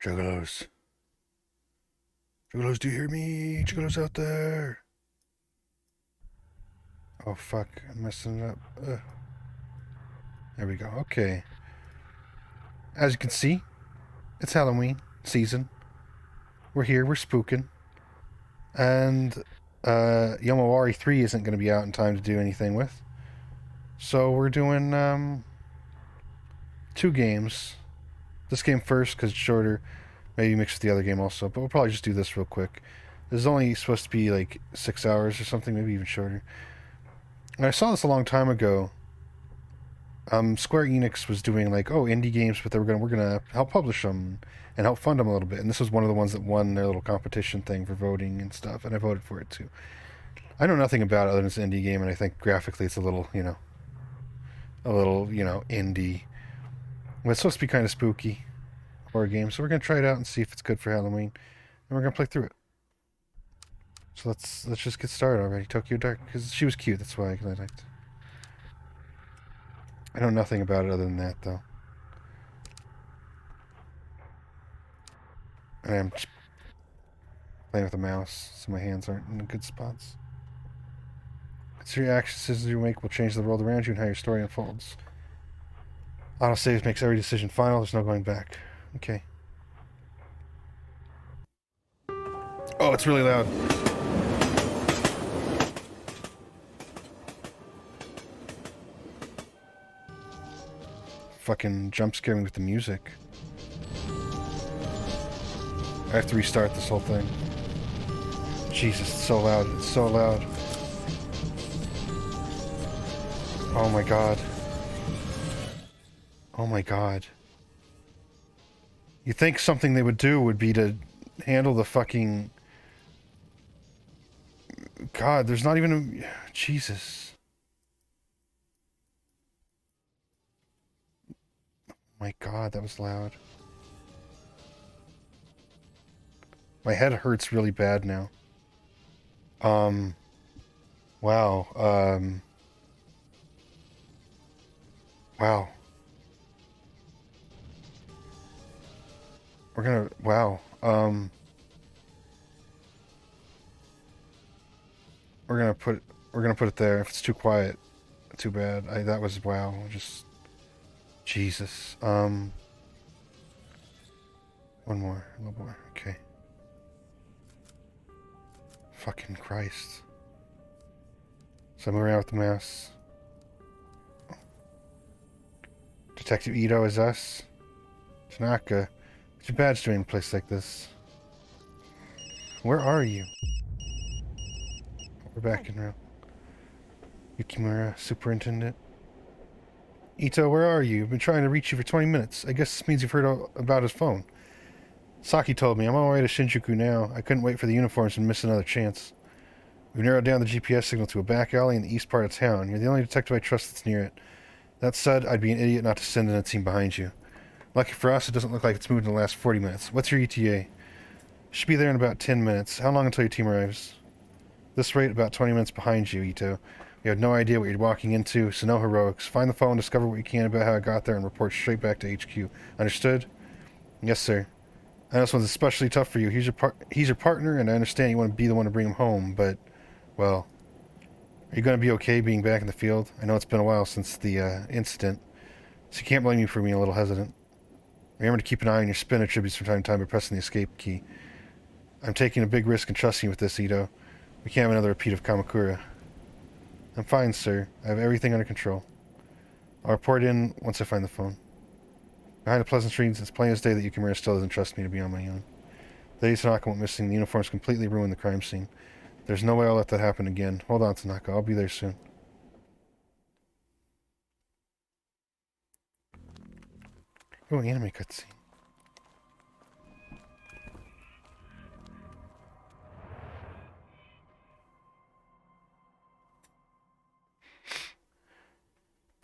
Juggalos. Juggalos, do you hear me? Juggalos out there. Oh, fuck. I'm messing it up. There we go. Okay. As you can see, it's Halloween season. We're here. We're spooking. And Yomawari 3 isn't going to be out in time to do anything with. So we're doing two games. This game first because it's shorter. Maybe mix with the other game also. But we'll probably just do this real quick. This is only supposed to be like 6 hours or something. Maybe even shorter. And I saw this a long time ago. Square Enix was doing like, indie games, but we're gonna help publish them and help fund them a little bit. And this was one of the ones that won their little competition thing for voting and stuff, and I voted for it too. I know nothing about it other than it's an indie game, and I think graphically it's a little indie. But it's supposed to be kind of spooky horror game, so we're gonna try it out and see if it's good for Halloween, and we're gonna play through it. So let's just get started already. Tokyo Dark, because she was cute. That's why I liked. I know nothing about it other than that, though. And I'm playing with a mouse, so my hands aren't in the good spots. Consider your actions, decisions you make will change the world around you and how your story unfolds. Autosave makes every decision final. There's no going back. Okay. Oh, it's really loud. Fucking jump scare me with the music. I have to restart this whole thing. Jesus, it's so loud. It's so loud. Oh my god. Oh my god. You think something they would do would be to handle the fucking... God, there's not even a... Jesus. My god, that was loud. My head hurts really bad now. Wow. Wow. We're gonna... Wow. We're gonna put it there. If it's too quiet, too bad. That was... Wow. Just... Jesus. One more. A little more. Okay. Fucking Christ. So I move around with the mouse. Detective Ito is us. Tanaka. What's your badge doing in a place like this? Where are you? We're back in room. Yukimura, Superintendent. Ito, where are you? I've been trying to reach you for 20 minutes. I guess this means you've heard about his phone. Saki told me. I'm on my way to Shinjuku now. I couldn't wait for the uniforms and miss another chance. We've narrowed down the GPS signal to a back alley in the east part of town. You're the only detective I trust that's near it. That said, I'd be an idiot not to send in a team behind you. Lucky for us, it doesn't look like it's moved in the last 40 minutes. What's your ETA? Should be there in about 10 minutes. How long until your team arrives? This rate, about 20 minutes behind you, Ito. We have no idea what you're walking into, so no heroics. Find the phone, discover what you can about how it got there, and report straight back to HQ. Understood? Yes, sir. I know this one's especially tough for you. He's your partner, and I understand you want to be the one to bring him home, but, well, are you going to be okay being back in the field? I know it's been a while since the incident, so you can't blame me for being a little hesitant. Remember to keep an eye on your spin attributes from time to time by pressing the escape key. I'm taking a big risk and trusting you with this, Ito. We can't have another repeat of Kamakura. I'm fine, sir. I have everything under control. I'll report in once I find the phone. Behind the pleasant screens, it's plain as day that Yukimura still doesn't trust me to be on my own. The day Tanaka went missing, the uniforms completely ruined the crime scene. There's no way I'll let that happen again. Hold on, Tanaka. I'll be there soon. Oh, an anime cutscene.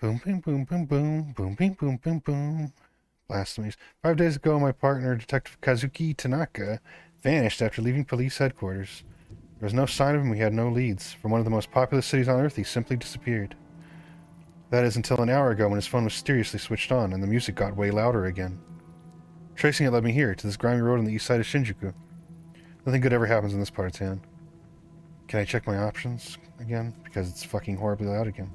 Boom, boom, boom, boom, boom, boom, boom, boom, boom, boom. Blasphemies. 5 days ago, my partner, Detective Kazuki Tanaka, vanished after leaving police headquarters. There was no sign of him. We had no leads. From one of the most populous cities on Earth, he simply disappeared. That is until an hour ago when his phone mysteriously switched on and the music got way louder again. Tracing it led me here, to this grimy road on the east side of Shinjuku. Nothing good ever happens in this part of town. Can I check my options again? Because it's fucking horribly loud again.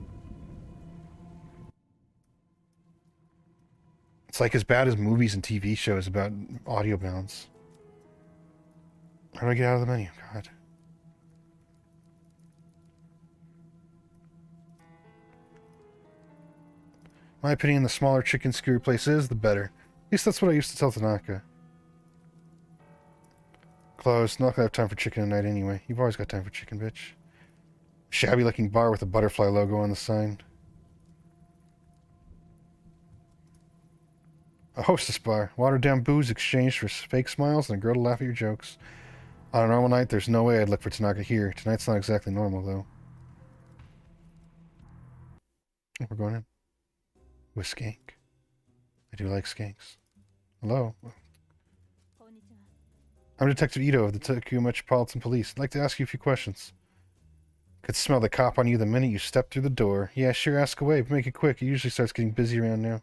It's like as bad as movies and TV shows about audio bounds. How do I get out of the menu? God. My opinion, the smaller chicken skewer place is, the better. At least that's what I used to tell Tanaka. Closed. Not gonna have time for chicken tonight anyway. You've always got time for chicken, bitch. Shabby looking bar with a butterfly logo on the sign. A hostess bar. Watered down booze exchanged for fake smiles and a girl to laugh at your jokes. On a normal night, there's no way I'd look for Tanaka here. Tonight's not exactly normal, though. Oh, we're going in. With skank. I do like skanks. Hello. I'm Detective Ito of the Tokyo Metropolitan Police. I'd like to ask you a few questions. Could smell the cop on you the minute you step through the door. Yeah, sure, ask away, but make it quick. It usually starts getting busy around now.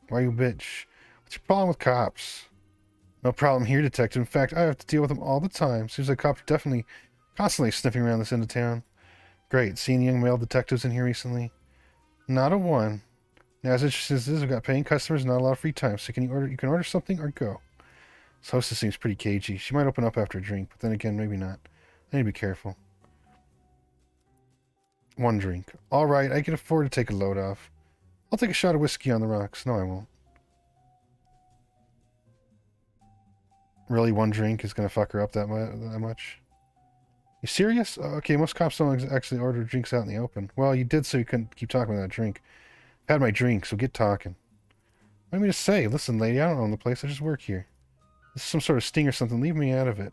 Why you bitch? What's your problem with cops? No problem here, Detective. In fact, I have to deal with them all the time. Seems like cops are definitely constantly sniffing around this end of town. Great. Seen young male detectives in here recently? Not a one. Now, as interesting as this, we've got paying customers and not a lot of free time, so you can order something or go. This hostess seems pretty cagey. She might open up after a drink, but then again, maybe not. I need to be careful. One drink. All right, I can afford to take a load off. I'll take a shot of whiskey on the rocks. No, I won't. Really, one drink is going to fuck her up that much? You serious? Okay, most cops don't actually order drinks out in the open. Well, you did, so you couldn't keep talking about that drink. I've had my drink, so get talking. What do you mean to say? Listen, lady, I don't own the place. I just work here. This is some sort of sting or something. Leave me out of it.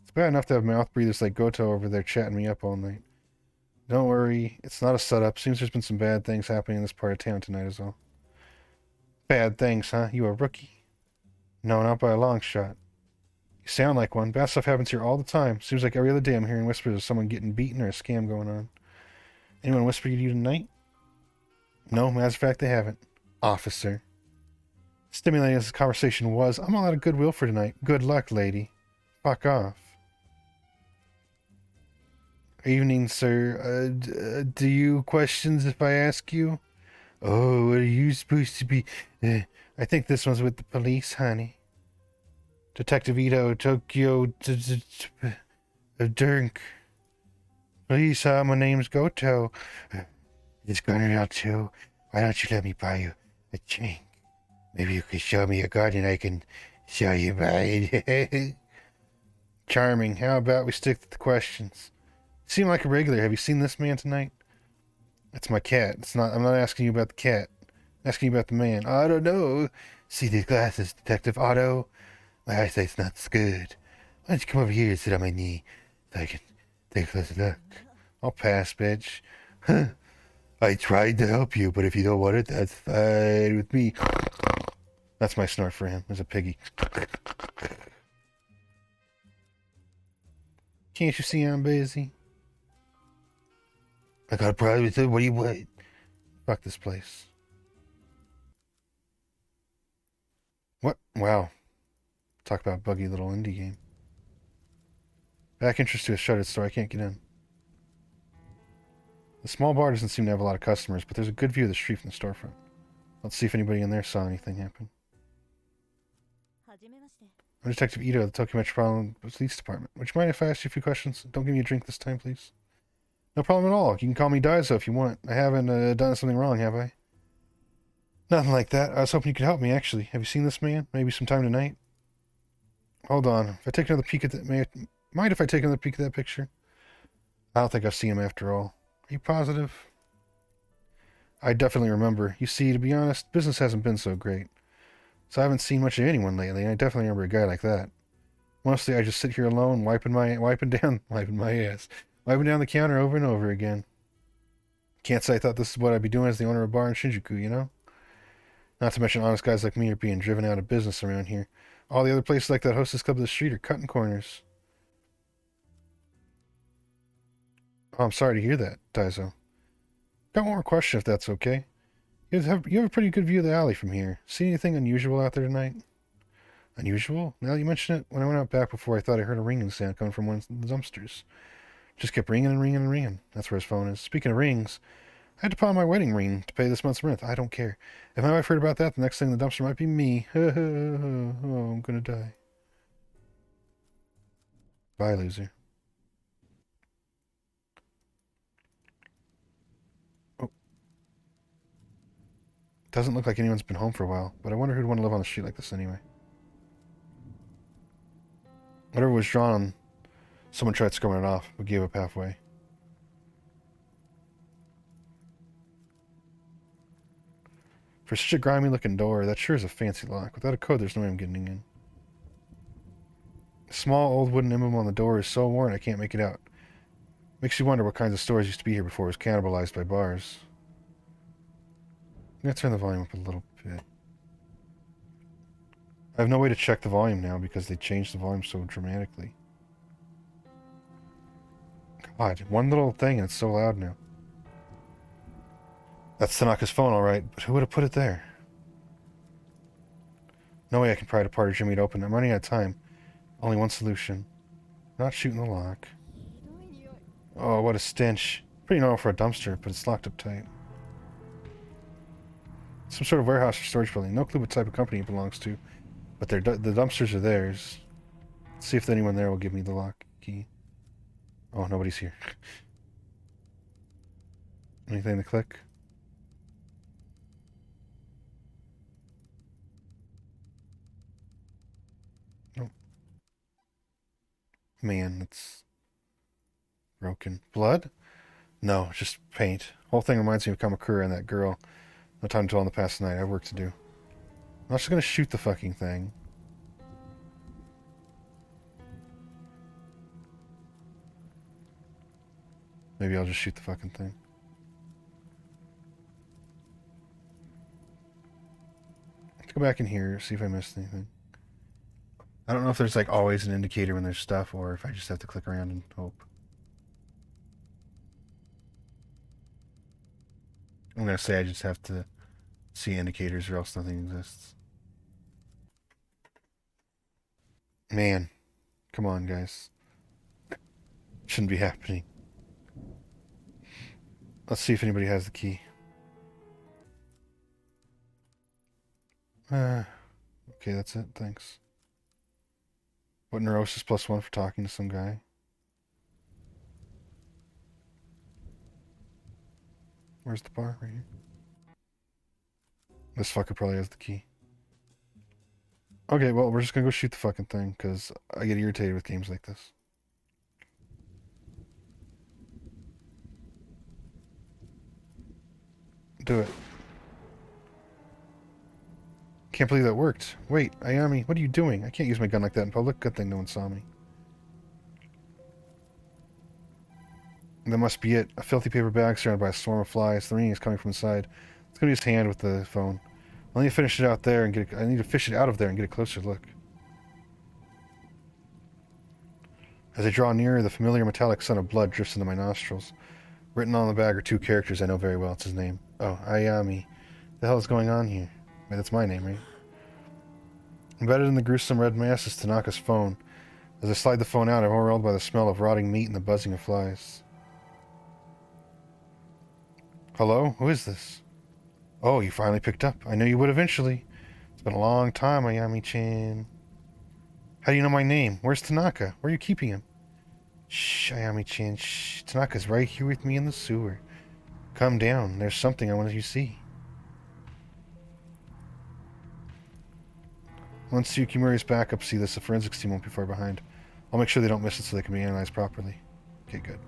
It's bad enough to have mouth breathers like Goto over there chatting me up all night. Don't worry. It's not a setup. Seems there's been some bad things happening in this part of town tonight as well. Bad things, huh? You a rookie? No, not by a long shot. You sound like one. Bad stuff happens here all the time. Seems like every other day I'm hearing whispers of someone getting beaten or a scam going on. Anyone whispered to you tonight? No, matter of fact, they haven't. Officer. Stimulating as this conversation was, I'm all out of goodwill for tonight. Good luck, lady. Fuck off. Evening, sir. Do you questions if I ask you? Oh, what are you supposed to be? I think this one's with the police, honey. Detective Ito, Tokyo Dirk. Police, my name's Goto. It's going out too. Why don't you let me buy you a drink? Maybe you could show me a garden I can show you mine. Charming. How about we stick to the questions? You seem like a regular. Have you seen this man tonight? That's my cat. I'm not asking you about the cat. I'm asking you about the man. I don't know. See these glasses, Detective Otto? My eyesight's not so good. Why don't you come over here and sit on my knee so I can take a closer look? I'll pass, bitch. Huh. I tried to help you, but if you don't want it, that's fine with me. That's my snort for him. There's a piggy. Can't you see I'm busy? I got a problem with it. What do you want? Fuck this place. What? Wow. Talk about buggy little indie game. Back entrance to a shuttered store. I can't get in. The small bar doesn't seem to have a lot of customers, but there's a good view of the street from the storefront. Let's see if anybody in there saw anything happen. I'm Detective Ito of the Tokyo Metropolitan Police Department. Would you mind if I asked you a few questions? Don't give me a drink this time, please. No problem at all. You can call me Daiso if you want. I haven't done something wrong, have I? Nothing like that. I was hoping you could help me, actually. Have you seen this man? Maybe sometime tonight? Hold on. If I take another peek at that... Mind if I take another peek at that picture? I don't think I've seen him after all. Are you positive? I definitely remember. You see, to be honest, business hasn't been so great. So I haven't seen much of anyone lately, and I definitely remember a guy like that. Mostly I just sit here alone, wiping down the counter over and over again. Can't say I thought this is what I'd be doing as the owner of a bar in Shinjuku, you know? Not to mention honest guys like me are being driven out of business around here. All the other places like that hostess club of the street are cutting corners. Oh, I'm sorry to hear that, Daiso. Got one more question if that's okay. You have a pretty good view of the alley from here. See anything unusual out there tonight? Unusual? Now that you mention it, when I went out back before, I thought I heard a ringing sound coming from one of the dumpsters. Just kept ringing and ringing and ringing. That's where his phone is. Speaking of rings, I had to pawn my wedding ring to pay this month's rent. I don't care. If my wife heard about that, the next thing in the dumpster might be me. Oh, I'm gonna die. Bye, loser. Oh. Doesn't look like anyone's been home for a while, but I wonder who'd want to live on the street like this anyway. Whatever was drawn, someone tried scumming it off, but gave up halfway. For such a grimy-looking door, that sure is a fancy lock. Without a code, there's no way I'm getting in. The small, old wooden emblem on the door is so worn I can't make it out. Makes you wonder what kinds of stores used to be here before it was cannibalized by bars. I'm gonna turn the volume up a little bit. I have no way to check the volume now because they changed the volume so dramatically. God, one little thing and it's so loud now. That's Tanaka's phone, alright, but who would have put it there? No way I can pry it apart or jimmy it open. I'm running out of time. Only one solution. Not shooting the lock. Oh, what a stench. Pretty normal for a dumpster, but it's locked up tight. Some sort of warehouse or storage building. No clue what type of company it belongs to, but the dumpsters are theirs. Let's see if anyone there will give me the lock key. Oh, nobody's here. Anything to click? Nope. Man, it's broken. Blood? No, just paint. Whole thing reminds me of Kamakura and that girl. No time to dwell on the past night. I have work to do. I'm not just gonna shoot the fucking thing. Maybe I'll just shoot the fucking thing. Let's go back in here, see if I missed anything. I don't know if there's like always an indicator when there's stuff or if I just have to click around and hope. I'm gonna say I just have to see indicators or else nothing exists. Man, come on, guys. Shouldn't be happening. Let's see if anybody has the key. Okay, that's it. Thanks. What neurosis +1 for talking to some guy? Where's the bar? Right here. This fucker probably has the key. Okay, well, we're just gonna go shoot the fucking thing, because I get irritated with games like this. Do it. Can't believe that worked. Wait, Ayami, what are you doing? I can't use my gun like that in public. Good thing no one saw me. That must be it. A filthy paper bag surrounded by a swarm of flies. The ringing is coming from inside. It's gonna be his hand with the phone. I need to finish it out there and I need to fish it out of there and get a closer look. As I draw nearer, the familiar metallic scent of blood drifts into my nostrils. Written on the bag are two characters I know very well. It's his name. Oh, Ayami. The hell is going on here? Wait, that's my name, right? Embedded in the gruesome red mass is Tanaka's phone. As I slide the phone out, I'm overwhelmed by the smell of rotting meat and the buzzing of flies. Hello? Who is this? Oh, you finally picked up. I knew you would eventually. It's been a long time, Ayami-chan. How do you know my name? Where's Tanaka? Where are you keeping him? Shh, Ayami-chan. Shh. Tanaka's right here with me in the sewer. Calm down. There's something I want you to see. Once Yukimura's backup see this, the forensics team won't be far behind. I'll make sure they don't miss it so they can be analyzed properly. Okay, good.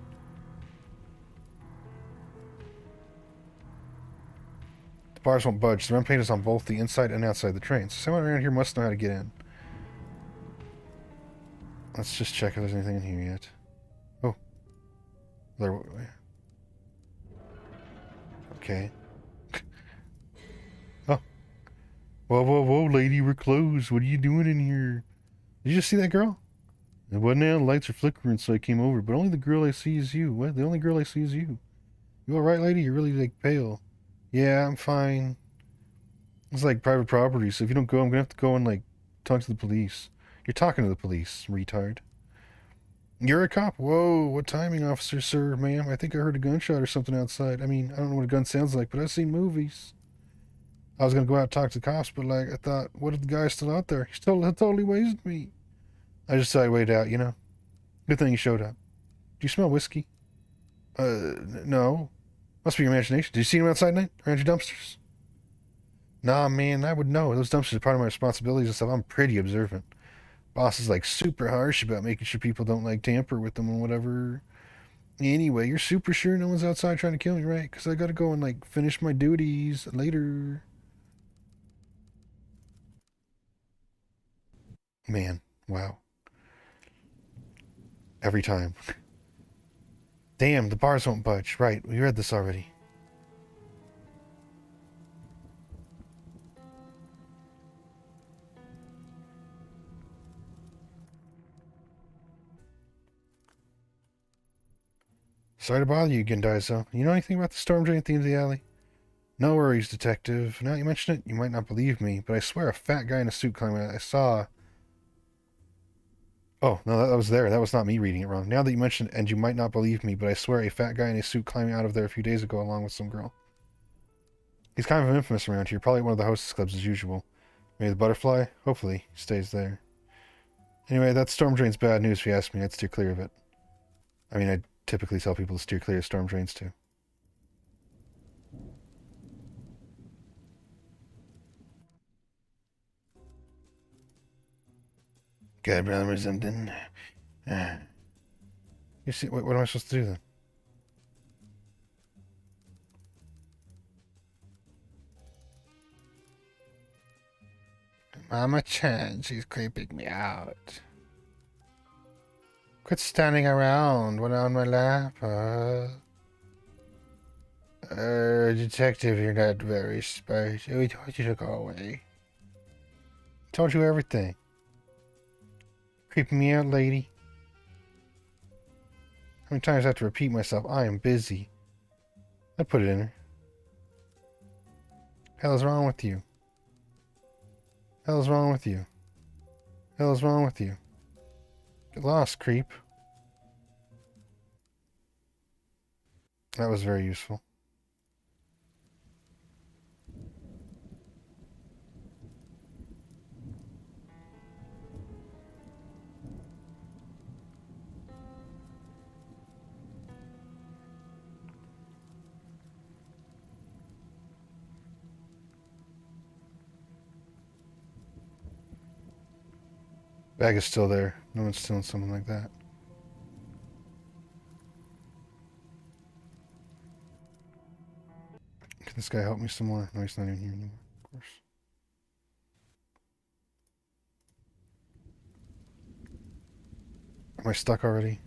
The bars won't budge. The run paint is on both the inside and outside the train. So someone around here must know how to get in. Let's just check if there's anything in here yet. Oh. There. Okay. Oh. Whoa, whoa, whoa, lady, we're closed. What are you doing in here? Did you just see that girl? It wasn't out. The lights are flickering, so I came over. But only the girl I see is you. What? The only girl I see is you. You alright, lady? You're really, like, pale. Yeah, I'm fine. It's like private property, so if you don't go, I'm gonna have to go and, like, talk to the police. You're talking to the police, retard. You're a cop? Whoa, what timing, officer, sir, ma'am? I think I heard a gunshot or something outside. I mean, I don't know what a gun sounds like, but I've seen movies. I was gonna go out and talk to the cops, but, like, I thought, what if the guy's still out there? He totally wasted me. I just thought I waited out, you know? Good thing he showed up. Do you smell whiskey? No. Must be your imagination. Did you see him outside tonight? Around your dumpsters? Nah, man, I would know. Those dumpsters are part of my responsibilities and stuff. I'm pretty observant. Boss is, like, super harsh about making sure people don't, like, tamper with them and whatever. Anyway, you're super sure no one's outside trying to kill me, right? Because I gotta go and, like, finish my duties later. Man, wow. Every time. Damn, the bars won't budge. Right, we read this already. Sorry to bother you again, Daiso. You know anything about the storm drain at the end of the alley? No worries, detective. Now you mention it, you might not believe me, but I swear a fat guy in a suit climbing out. I saw... Oh, no, that was there. That was not me reading it wrong. Now that you mention it, and you might not believe me, but I swear a fat guy in a suit climbing out of there a few days ago along with some girl. He's kind of infamous around here. Probably one of the hostess clubs as usual. Maybe the butterfly? Hopefully, he stays there. Anyway, that storm drain's bad news if you ask me. I'd steer clear of it. I mean, I typically tell people to steer clear of storm drains too. Got a problem or something? You see, what am I supposed to do then? Mama-chan, she's creeping me out. Quit standing around when on my lap, detective, you're not very spicy. We told you to go away. Told you everything. Creeping me out, lady. How many times I have to repeat myself? I am busy. I'd put it in her. Hell's wrong with you? Hell's wrong with you? Hell's wrong with you? Get lost, creep. That was very useful. Bag is still there. No one's stealing something like that. Can this guy help me some more? No, he's not even here anymore, of course. Am I stuck already?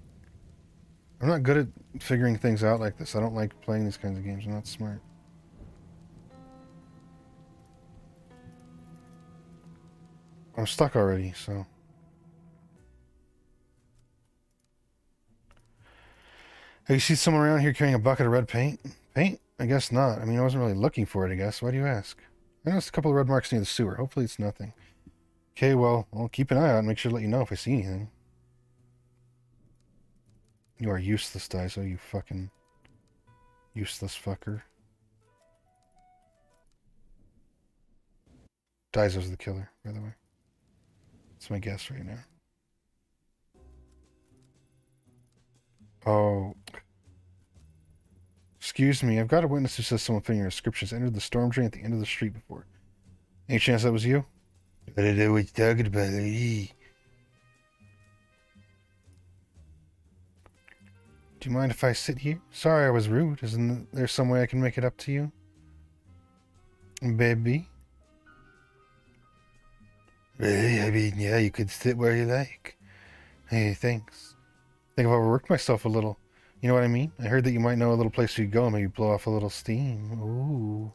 I'm not good at figuring things out like this. I don't like playing these kinds of games. I'm not smart. I'm stuck already, so... Have you seen someone around here carrying a bucket of red paint? Paint? I guess not. I mean, I wasn't really looking for it, I guess. Why do you ask? I noticed a couple of red marks near the sewer. Hopefully it's nothing. Okay, well, I'll keep an eye out and make sure to let you know if I see anything. You are useless, Daiso, you fucking useless fucker. Daiso's the killer, by the way. That's my guess right now. Oh. Excuse me, I've got a witness who says someone fitting your descriptions entered the storm drain at the end of the street before. Any chance that was you? I don't know what you're talking about, lady. Do you mind if I sit here? Sorry I was rude. Isn't there some way I can make it up to you? Baby? Really? I mean, yeah, you could sit where you like. Hey, thanks. I think I've overworked myself a little. You know what I mean? I heard that you might know a little place you could go and maybe blow off a little steam. Ooh.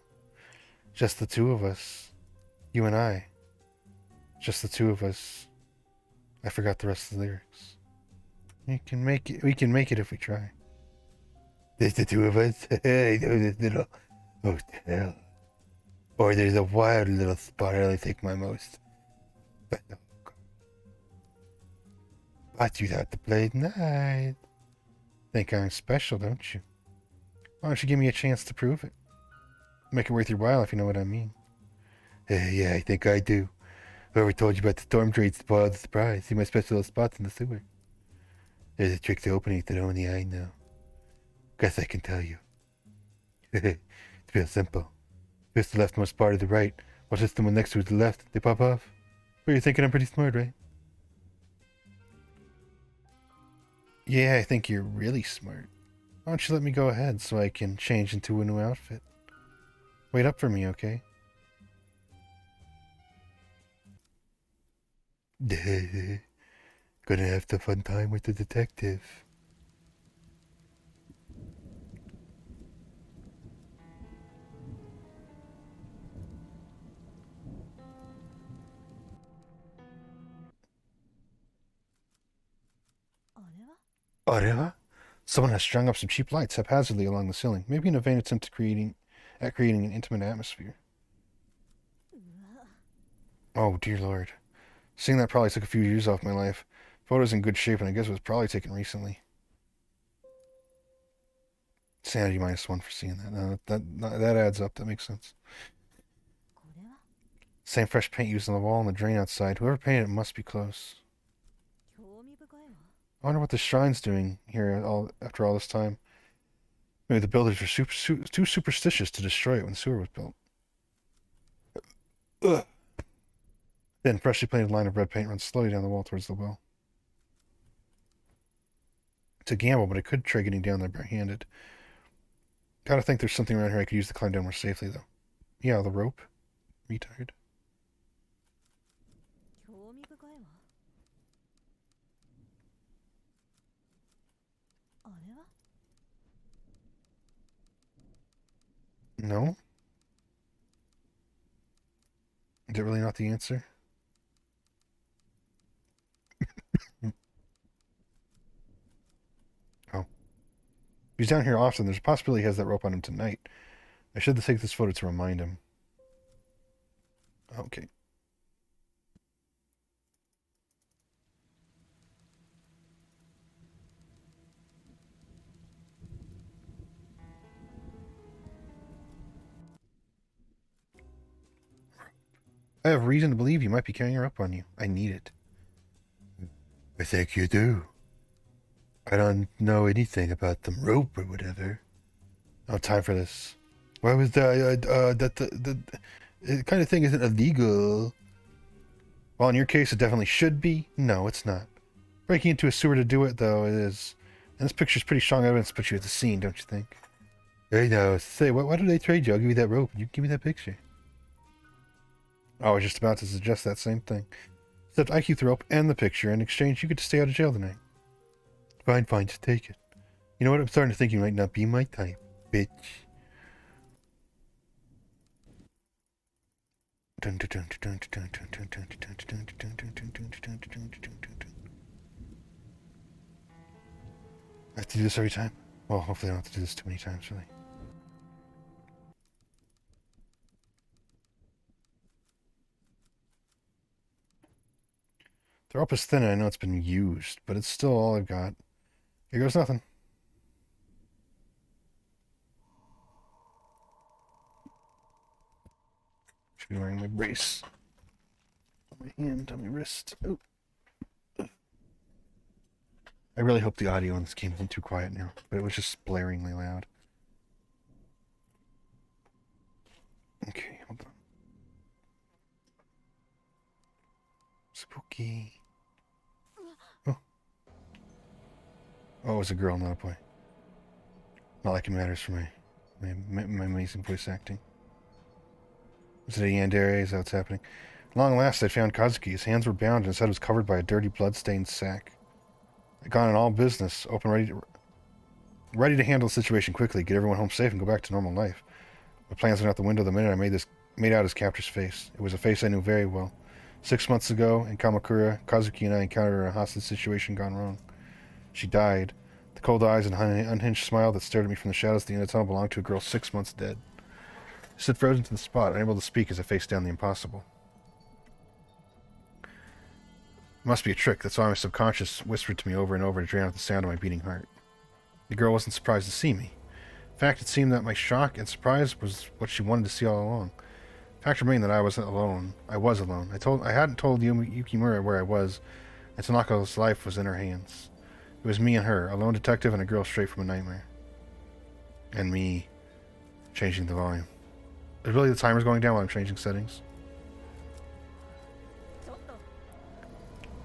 Just the two of us. You and I. Just the two of us. I forgot the rest of the lyrics. We can make it if we try. There's the two of us. I know this little Hotel. Or there's a wild little spot I like my most. But no. But you'd have to play tonight. Think I'm special, don't you? Why don't you give me a chance to prove it? Make it worth your while, if you know what I mean. Yeah, I think I do. Whoever told you about the storm drain spoiled the surprise. See my special little spots in the sewer. There's a trick to opening it that only I know. Guess I can tell you. It's real simple. Press the leftmost part of the right. Watch this the one next to it the left. They pop off. Well, you're thinking I'm pretty smart, right? Yeah, I think you're really smart. Why don't you let me go ahead so I can change into a new outfit? Wait up for me, okay? Gonna have the fun time with the detective. Areva? Someone has strung up some cheap lights haphazardly along the ceiling, maybe in a vain attempt at creating an intimate atmosphere. Oh, dear lord. Seeing that probably took a few years off my life. Photo's in good shape, and I guess it was probably taken recently. Sanity -1 for seeing that. No, that adds up. That makes sense. Same fresh paint used on the wall and the drain outside. Whoever painted it must be close. I wonder what the shrine's doing here after all this time. Maybe the builders were too superstitious to destroy it when the sewer was built. Ugh. Then, freshly painted line of red paint runs slowly down the wall towards the well. It's a gamble, but I could try getting down there barehanded. Gotta think there's something around here I could use to climb down more safely, though. Yeah, the rope. Retard. No? Is that really not the answer? Oh. He's down here often. There's a possibility he has that rope on him tonight. I should take this photo to remind him. Okay. I have reason to believe you might be carrying her up on you. I need it. I think you do. I don't know anything about the rope or whatever. No time for this. Why was that? The kind of thing isn't illegal. Well, in your case, it definitely should be. No, it's not. Breaking into a sewer to do it, though, it is. And this picture's pretty strong evidence to put you at the scene, don't you think? I know. Say, why did they trade you? I'll give you that rope. You give me that picture. I was just about to suggest that same thing. Except I keep the rope and the picture. In exchange, you get to stay out of jail tonight. Fine, just take it. You know what? I'm starting to think you might not be my type, bitch. I have to do this every time? Well, hopefully I don't have to do this too many times, really. The rope is thin and I know it's been used, but it's still all I've got. Here goes nothing. Should be wearing my brace. On my hand, on my wrist. Oh. I really hope the audio in this game isn't too quiet now, but it was just blaringly loud. Okay, hold on. Spooky. Oh. Oh, it was a girl, not a boy. Not like it matters for my amazing voice acting. Is it a yandere? Is that what's happening? Long last, I found Kazuki. His hands were bound and his head was covered by a dirty, blood-stained sack. I'd gone in all business, open, ready to handle the situation quickly, get everyone home safe, and go back to normal life. My plans went out the window the minute I made out his captor's face. It was a face I knew very well. 6 months ago, in Kamakura, Kazuki and I encountered a hostage situation gone wrong. She died. The cold eyes and unhinged smile that stared at me from the shadows at the end of the tunnel belonged to a girl 6 months dead. I stood frozen to the spot, unable to speak as I faced down the impossible. It must be a trick. That's why my subconscious whispered to me over and over to drown out the sound of my beating heart. The girl wasn't surprised to see me. In fact, it seemed that my shock and surprise was what she wanted to see all along. The fact remained that I wasn't alone. I was alone. I hadn't told Yukimura where I was, and Tanako's life was in her hands. It was me and her, a lone detective and a girl straight from a nightmare. And me changing the volume. Is really the timer's going down while I'm changing settings?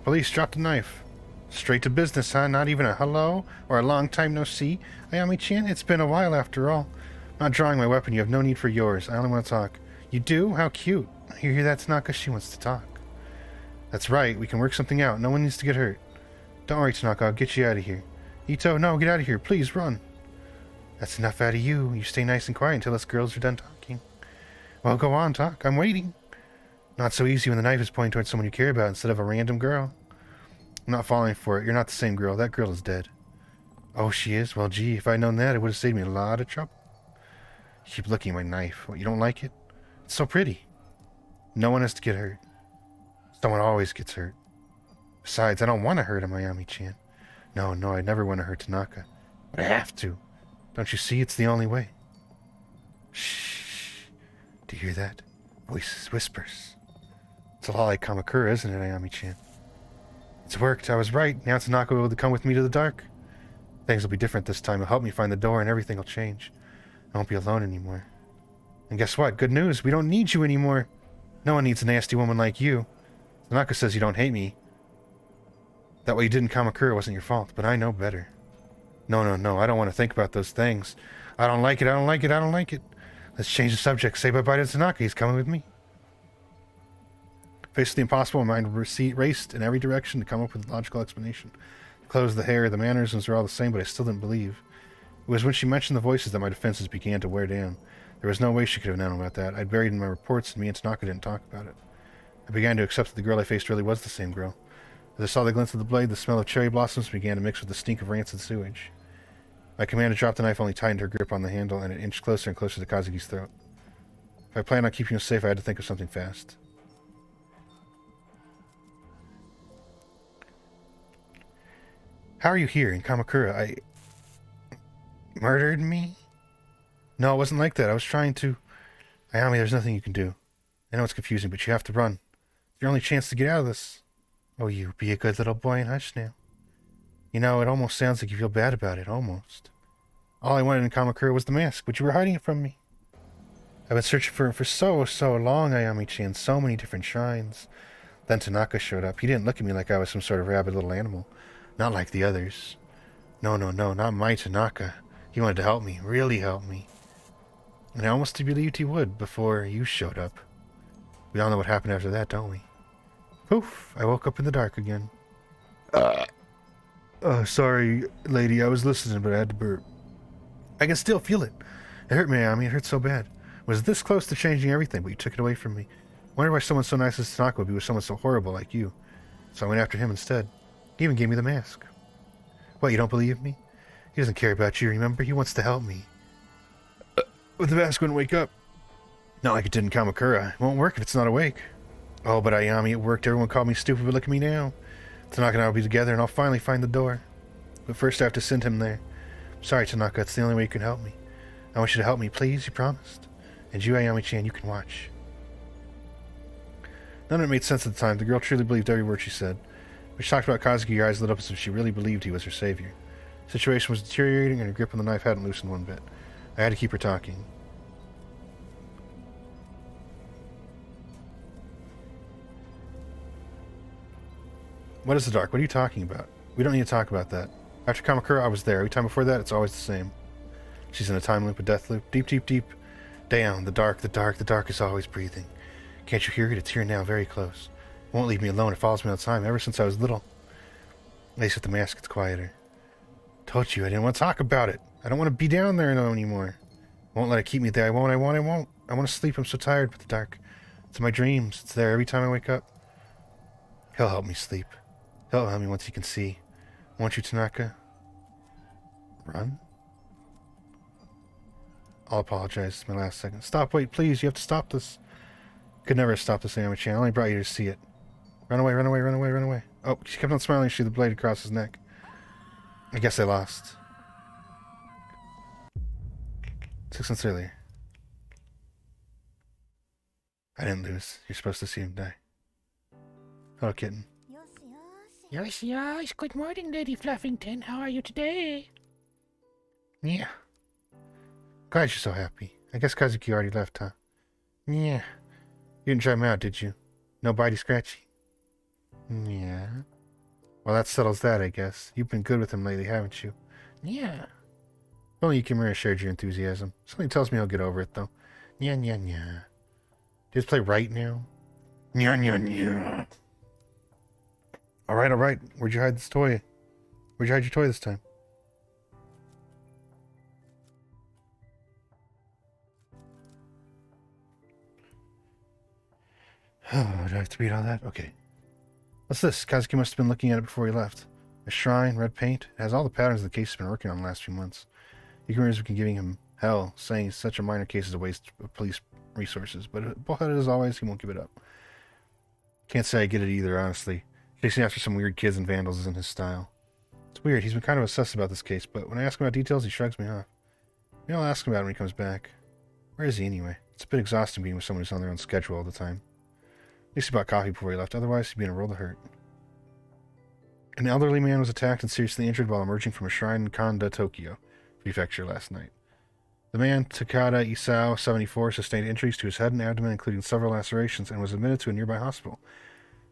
Police, drop the knife. Straight to business, huh? Not even a hello or a long time no see? Ayami-chan, it's been a while after all. I'm not drawing my weapon. You have no need for yours. I only want to talk. You do? How cute. You hear that, Tanaka? She wants to talk. That's right. We can work something out. No one needs to get hurt. Don't worry, Tanaka. I'll get you out of here. Ito, no, get out of here. Please, run. That's enough out of you. You stay nice and quiet until us girls are done talking. Well, go on, talk. I'm waiting. Not so easy when the knife is pointing towards someone you care about instead of a random girl. I'm not falling for it. You're not the same girl. That girl is dead. Oh, she is? Well, gee, if I'd known that, it would have saved me a lot of trouble. You keep looking at my knife. What, you don't like it? It's so pretty. No one has to get hurt. Someone always gets hurt. Besides, I don't want to hurt him, Ayami-chan. No, I never want to hurt Tanaka. But I have to. Don't you see? It's the only way. Shh. Do you hear that? Voices, whispers. It's a lot like Kamakura, isn't it, Ayami-chan? It's worked. I was right. Now Tanaka will come with me to the dark. Things will be different this time. He'll help me find the door and everything will change. I won't be alone anymore. And guess what? Good news. We don't need you anymore. No one needs a nasty woman like you. Tanaka says you don't hate me. That what you did in Kamakura wasn't your fault, but I know better. No. I don't want to think about those things. I don't like it. Let's change the subject. Say bye-bye to Tanaka. He's coming with me. Faced with the impossible, my mind raced in every direction to come up with a logical explanation. The clothes, the hair, the mannerisms were all the same, but I still didn't believe. It was when she mentioned the voices that my defenses began to wear down. There was no way she could have known about that. I'd buried in my reports, and me and Tanaka didn't talk about it. I began to accept that the girl I faced really was the same girl. As I saw the glint of the blade, the smell of cherry blossoms began to mix with the stink of rancid sewage. My command to drop the knife only tightened her grip on the handle, and it inched closer and closer to Kazuki's throat. If I planned on keeping you safe, I had to think of something fast. How are you here in Kamakura? Murdered me? No, it wasn't like that. I was trying to... Ayami, there's nothing you can do. I know it's confusing, but you have to run. It's your only chance to get out of this. Oh, you be a good little boy and hush now. You know, it almost sounds like you feel bad about it, almost. All I wanted in Kamakura was the mask, but you were hiding it from me. I've been searching for it for so long, Ayami-chan, so many different shrines. Then Tanaka showed up. He didn't look at me like I was some sort of rabid little animal. Not like the others. No, not my Tanaka. He wanted to help me, really help me. And I almost believed he would before you showed up. We all know what happened after that, don't we? Poof, I woke up in the dark again. Sorry, lady, I was listening, but I had to burp. I can still feel it. It hurt me, Ayami, it hurt so bad. It was this close to changing everything, but you took it away from me. I wonder why someone so nice as Tanaka would be with someone so horrible like you. So I went after him instead. He even gave me the mask. What, you don't believe me? He doesn't care about you, remember? He wants to help me. But the mask wouldn't wake up. Not like it did in Kamakura. It won't work if it's not awake. Oh, but Ayami, it worked. Everyone called me stupid, but look at me now. Tanaka and I will be together, and I'll finally find the door. But first I have to send him there. Sorry, Tanaka, it's the only way you can help me. I want you to help me, please, you promised. And you, Ayami-chan, you can watch. None of it made sense at the time. The girl truly believed every word she said. When she talked about Kazuki, your eyes lit up as if she really believed he was her savior. The situation was deteriorating, and her grip on the knife hadn't loosened one bit. I had to keep her talking. What is the dark? What are you talking about? We don't need to talk about that. After Kamakura, I was there. Every time before that, it's always the same. She's in a time loop, a death loop. Deep. Down. The dark is always breathing. Can't you hear it? It's here now, very close. It won't leave me alone. It follows me all the time, ever since I was little. At least with the mask, it's quieter. Told you, I didn't want to talk about it. I don't want to be down there anymore. I won't let it keep me there. I won't. I want to sleep. I'm so tired with the dark. It's in my dreams. It's there every time I wake up. He'll help me sleep. He'll help me once he can see. Won't you, Tanaka? Run? I'll apologize. It's my last second. Stop, wait, please. You have to stop this. Could never stop this amateur. I only brought you to see it. Run away, run away, run away, run away. Oh, she kept on smiling. She threw the blade across his neck. I guess I lost. Sincerely. I didn't lose. You're supposed to see him die. Hello, kitten. Yes. Good morning, Lady Fluffington. How are you today? Yeah. Glad you're so happy. I guess Kazuki already left, huh? Yeah. You didn't drive him out, did you? No bitey scratchy? Yeah. Well, that settles that, I guess. You've been good with him lately, haven't you? Yeah. If only Yukimura shared your enthusiasm. Something tells me he'll get over it, though. Nya. Do you just play right now? Nya. Alright. Where'd you hide this toy? Where'd you hide your toy this time? Oh, do I have to read all that? Okay. What's this? Kazuki must have been looking at it before he left. A shrine, red paint. It has all the patterns the case has been working on the last few months. Yukimura's been giving him hell, saying such a minor case is a waste of police resources, but bullheaded as always, he won't give it up. Can't say I get it either, honestly. Chasing after some weird kids and vandals isn't his style. It's weird, he's been kind of obsessed about this case, but when I ask him about details, he shrugs me off. Maybe I'll ask him about it when he comes back. Where is he anyway? It's a bit exhausting being with someone who's on their own schedule all the time. At least he bought coffee before he left, otherwise he'd be in a world of hurt. An elderly man was attacked and seriously injured while emerging from a shrine in Kanda, Tokyo Prefecture last night. The man, Takada Isao, 74, sustained injuries to his head and abdomen, including several lacerations, and was admitted to a nearby hospital.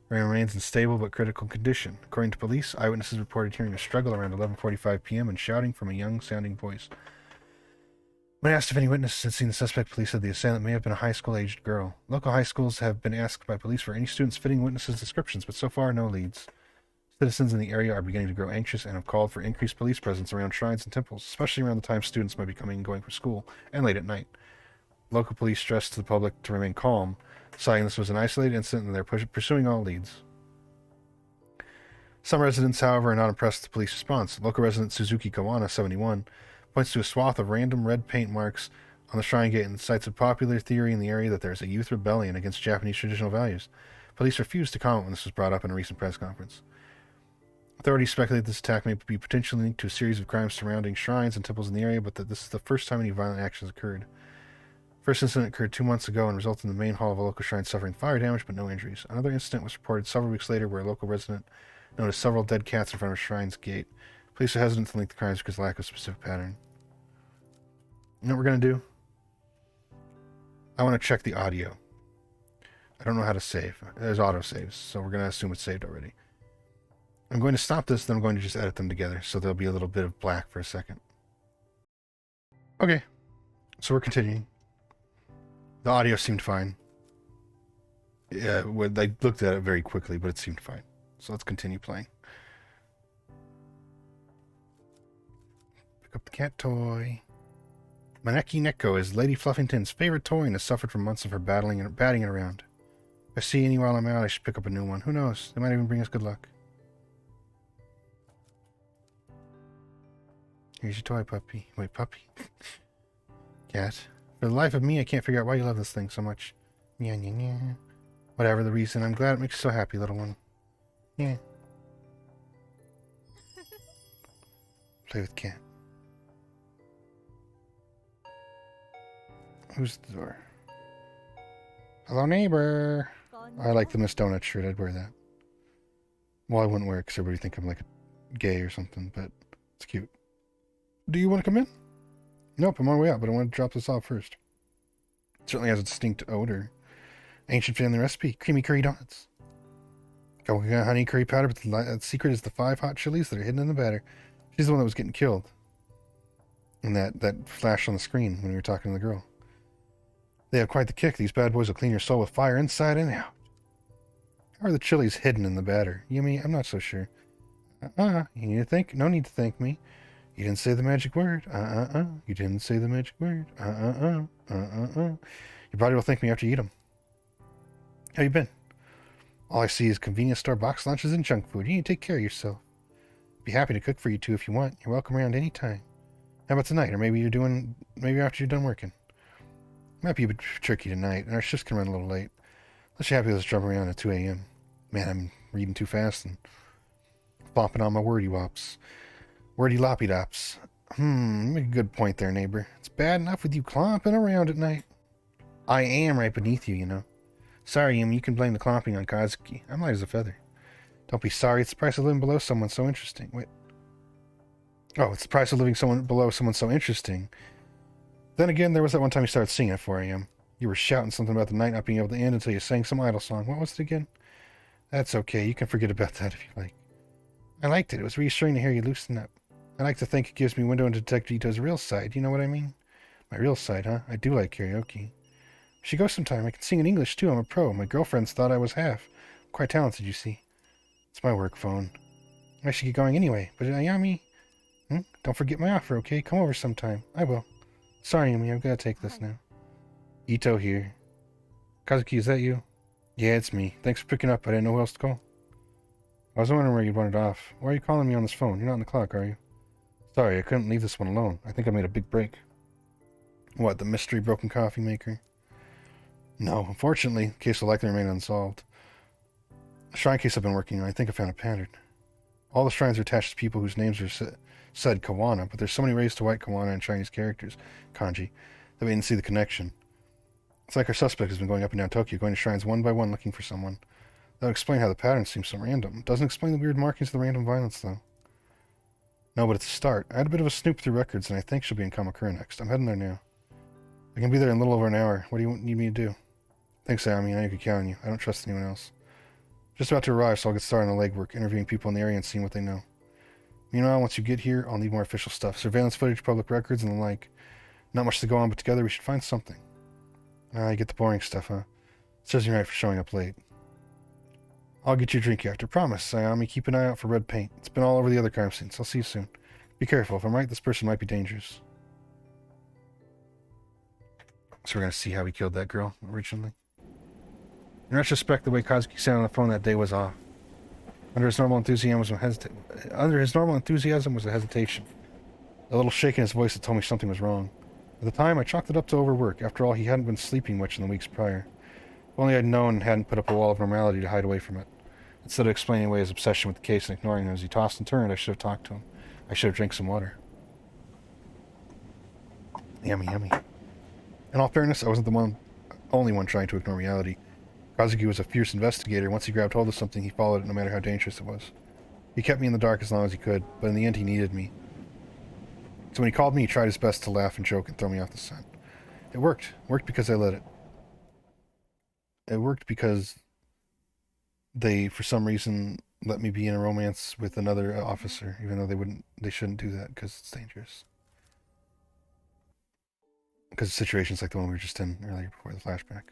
He remains in stable but critical condition. According to police, eyewitnesses reported hearing a struggle around 11:45 p.m. and shouting from a young-sounding voice. When asked if any witnesses had seen the suspect, police said the assailant may have been a high school-aged girl. Local high schools have been asked by police for any students fitting witnesses' descriptions, but so far no leads. Citizens in the area are beginning to grow anxious and have called for increased police presence around shrines and temples, especially around the time students might be coming and going from school, and late at night. Local police stressed to the public to remain calm, citing this was an isolated incident and they're pursuing all leads. Some residents, however, are not impressed with the police response. Local resident Suzuki Kawana, 71, points to a swath of random red paint marks on the shrine gate and cites a popular theory in the area that there is a youth rebellion against Japanese traditional values. Police refused to comment when this was brought up in a recent press conference. Authorities speculate this attack may be potentially linked to a series of crimes surrounding shrines and temples in the area, but that this is the first time any violent actions occurred. First incident occurred 2 months ago and resulted in the main hall of a local shrine suffering fire damage but no injuries. Another incident was reported several weeks later where a local resident noticed several dead cats in front of a shrine's gate. Police are hesitant to link the crimes because of lack of specific pattern. You know what we're going to do? I want to check the audio. I don't know how to save. There's autosaves, so we're going to assume it's saved already. I'm going to stop this, then I'm going to just edit them together, so there'll be a little bit of black for a second. Okay, so we're continuing. The audio seemed fine. Yeah, I looked at it very quickly, but it seemed fine. So let's continue playing. Pick up the cat toy. Maneki Neko is Lady Fluffington's favorite toy and has suffered from months of her batting it around. If I see any while I'm out, I should pick up a new one. Who knows? They might even bring us good luck. Here's your toy, puppy. Wait, puppy. Cat. For the life of me, I can't figure out why you love this thing so much. Nya. Whatever the reason, I'm glad it makes you so happy, little one. Yeah. Play with cat. Who's at the door? Hello, neighbor. I like the Miss Donut shirt. I'd wear that. Well, I wouldn't wear it because everybody would think I'm like gay or something, but it's cute. Do you want to come in? Nope, I'm on my way out, but I want to drop this off first. It certainly has a distinct odor. Ancient family recipe, creamy curry donuts. Got honey curry powder, but the secret is the 5 hot chilies that are hidden in the batter. She's the one that was getting killed. And that flash on the screen when we were talking to the girl. They have quite the kick. These bad boys will clean your soul with fire inside and out. How are the chilies hidden in the batter? Yummy, I'm not so sure. You need to think? No need to thank me. You didn't say the magic word. You didn't say the magic word. Your body will thank me after you eat them. How you been? All I see is convenience store box lunches and junk food. You need to take care of yourself. Be happy to cook for you two if you want. You're welcome around any time. How about tonight? Or maybe after you're done working. Might be a bit tricky tonight, and our shift's can run a little late. Unless you're happy with us jumping around at 2 a.m. Man, I'm reading too fast and flopping on my wordy wops. Wordy loppy dops. You make a good point there, neighbor. It's bad enough with you clomping around at night. I am right beneath you, you know. Sorry, you can blame the clomping on Kazuki. I'm light as a feather. Don't be sorry, it's the price of living below someone so interesting. Wait. Oh, it's the price of living below someone so interesting. Then again, there was that one time you started singing at 4 a.m. You were shouting something about the night not being able to end until you sang some idle song. What was it again? That's okay, you can forget about that if you like. I liked it. It was reassuring to hear you loosen up. I like to think it gives me window into Detective Ito's real side. You know what I mean? My real side, huh? I do like karaoke. We should go sometime. I can sing in English, too. I'm a pro. My girlfriends thought I was half. I'm quite talented, you see. It's my work phone. I should get going anyway. But Ayami... Don't forget my offer, okay? Come over sometime. I will. Sorry, Yumi. I've got to take this now. Ito here. Kazuki, is that you? Yeah, it's me. Thanks for picking up. I didn't know who else to call. I was wondering where you'd wanted off. Why are you calling me on this phone? You're not on the clock, are you? Sorry, I couldn't leave this one alone. I think I made a big break. What, the mystery broken coffee maker? No, unfortunately, the case will likely remain unsolved. The shrine case I've been working on, I think I found a pattern. All the shrines are attached to people whose names are said Kawana, but there's so many raised to white Kawana and Chinese characters, kanji, that we didn't see the connection. It's like our suspect has been going up and down Tokyo, going to shrines one by one looking for someone. That would explain how the pattern seems so random. Doesn't explain the weird markings of the random violence, though. No, but it's a start. I had a bit of a snoop through records, and I think she'll be in Kamakura next. I'm heading there now. I can be there in a little over an hour. What do you need me to do? Thanks, Amy. I know you can count on you. I don't trust anyone else. Just about to arrive, so I'll get started on the legwork, interviewing people in the area and seeing what they know. Meanwhile, once you get here, I'll need more official stuff. Surveillance footage, public records, and the like. Not much to go on, but together we should find something. You get the boring stuff, huh? Serves you right for showing up late. I'll get you a drink after. Promise, Sayami. Keep an eye out for red paint. It's been all over the other crime scenes. I'll see you soon. Be careful. If I'm right, this person might be dangerous. So we're going to see how he killed that girl originally. In retrospect, the way Kazuki sounded on the phone that day was off. Under his normal enthusiasm was a hesitation. A little shake in his voice that told me something was wrong. At the time, I chalked it up to overwork. After all, he hadn't been sleeping much in the weeks prior. If only I'd known and hadn't put up a wall of normality to hide away from it. Instead of explaining away his obsession with the case and ignoring him as he tossed and turned, I should have talked to him. I should have drank some water. Yummy, yummy. In all fairness, I wasn't the only one trying to ignore reality. Kazuki was a fierce investigator. Once he grabbed hold of something, he followed it no matter how dangerous it was. He kept me in the dark as long as he could, but in the end he needed me. So when he called me, he tried his best to laugh and joke and throw me off the scent. It worked. It worked because I let it. It worked because they, for some reason, let me be in a romance with another officer, even though they shouldn't do that because it's dangerous. Because of situations like the one we were just in earlier before the flashback.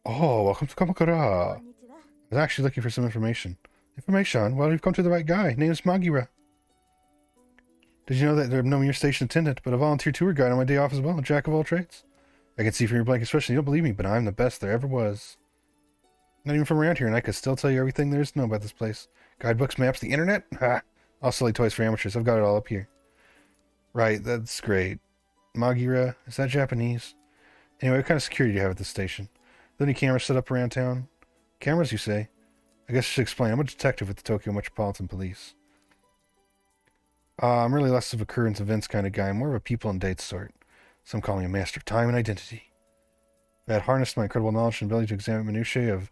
Oh, welcome to Kamakura. I was actually looking for some information. Information? Well, you've come to the right guy. Name's Magira. Did you know that I'm no mere station attendant, but a volunteer tour guide on my day off as well, a jack of all trades? I can see from your blank expression you don't believe me, but I'm the best there ever was. Not even from around here, and I could still tell you everything there is to know about this place. Guidebooks, maps, the internet? Ha! All silly toys for amateurs. I've got it all up here. Right, that's great. Magira, is that Japanese? Anyway, what kind of security do you have at this station? Are there any cameras set up around town? Cameras, you say? I guess I should explain. I'm a detective with the Tokyo Metropolitan Police. I'm really less of a current events kind of guy, more of a people and dates sort. Some call me a master of time and identity. If I had harnessed my incredible knowledge and ability to examine minutiae of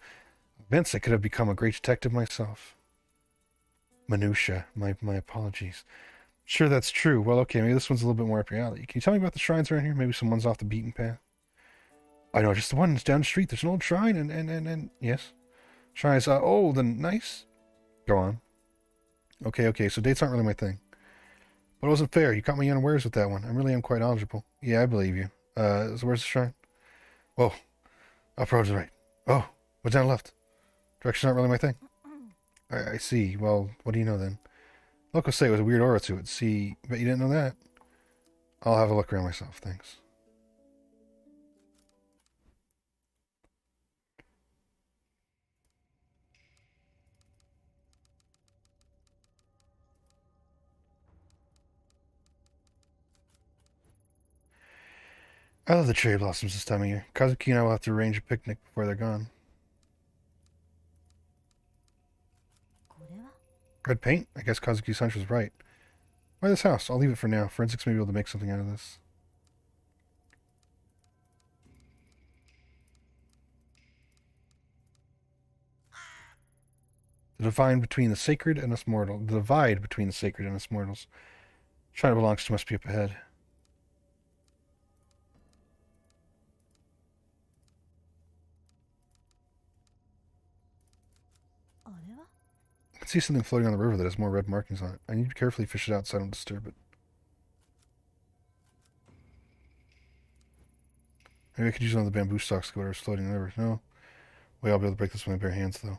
events, I could have become a great detective myself. Minutia. My apologies. Sure, that's true. Well, okay, maybe this one's a little bit more up your alley. Can you tell me about the shrines around here? Maybe some ones off the beaten path? I know, just the ones down the street. There's an old shrine and yes? Shrine is old and nice? Go on. Okay, so dates aren't really my thing. But it wasn't fair. You caught me unawares with that one. I really am quite knowledgeable. Yeah, I believe you. So where's the shrine? Whoa. Up road to the right. Oh, what's down left? Direction's not really my thing. I see. Well, what do you know then? Locals say it was a weird aura to it. See, bet you didn't know that. I'll have a look around myself, thanks. I love the cherry blossoms this time of year. Kazuki and I will have to arrange a picnic before they're gone. Red paint? I guess Kazuki's hunch was right. Why this house? I'll leave it for now. Forensics may be able to make something out of this. The divide between the sacred and us mortals. The divide between the sacred and us mortals. China belongs to must be up ahead. I can see something floating on the river that has more red markings on it. I need to carefully fish it out so I don't disturb it. Maybe I could use one of the bamboo stalks to go whatever's floating in the river. No way I'll be able to break this with my bare hands, though. I'm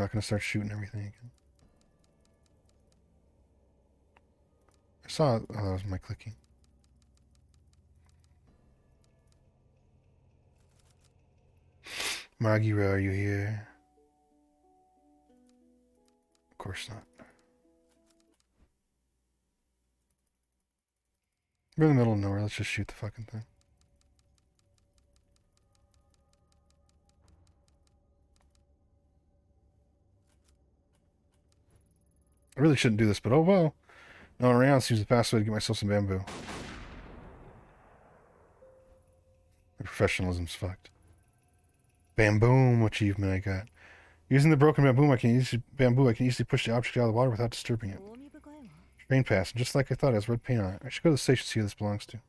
not going to start shooting everything again. I saw it. Oh, that was my clicking. Magira, are you here? Of course not. We're in the middle of nowhere. Let's just shoot the fucking thing. I really shouldn't do this, but oh well. No one around seems the best way to get myself some bamboo. My professionalism's fucked. Bamboom achievement I got. Using the broken bamboo, I can easily push the object out of the water without disturbing it. Train pass, just like I thought, it has red paint on it. I should go to the station to see who this belongs to.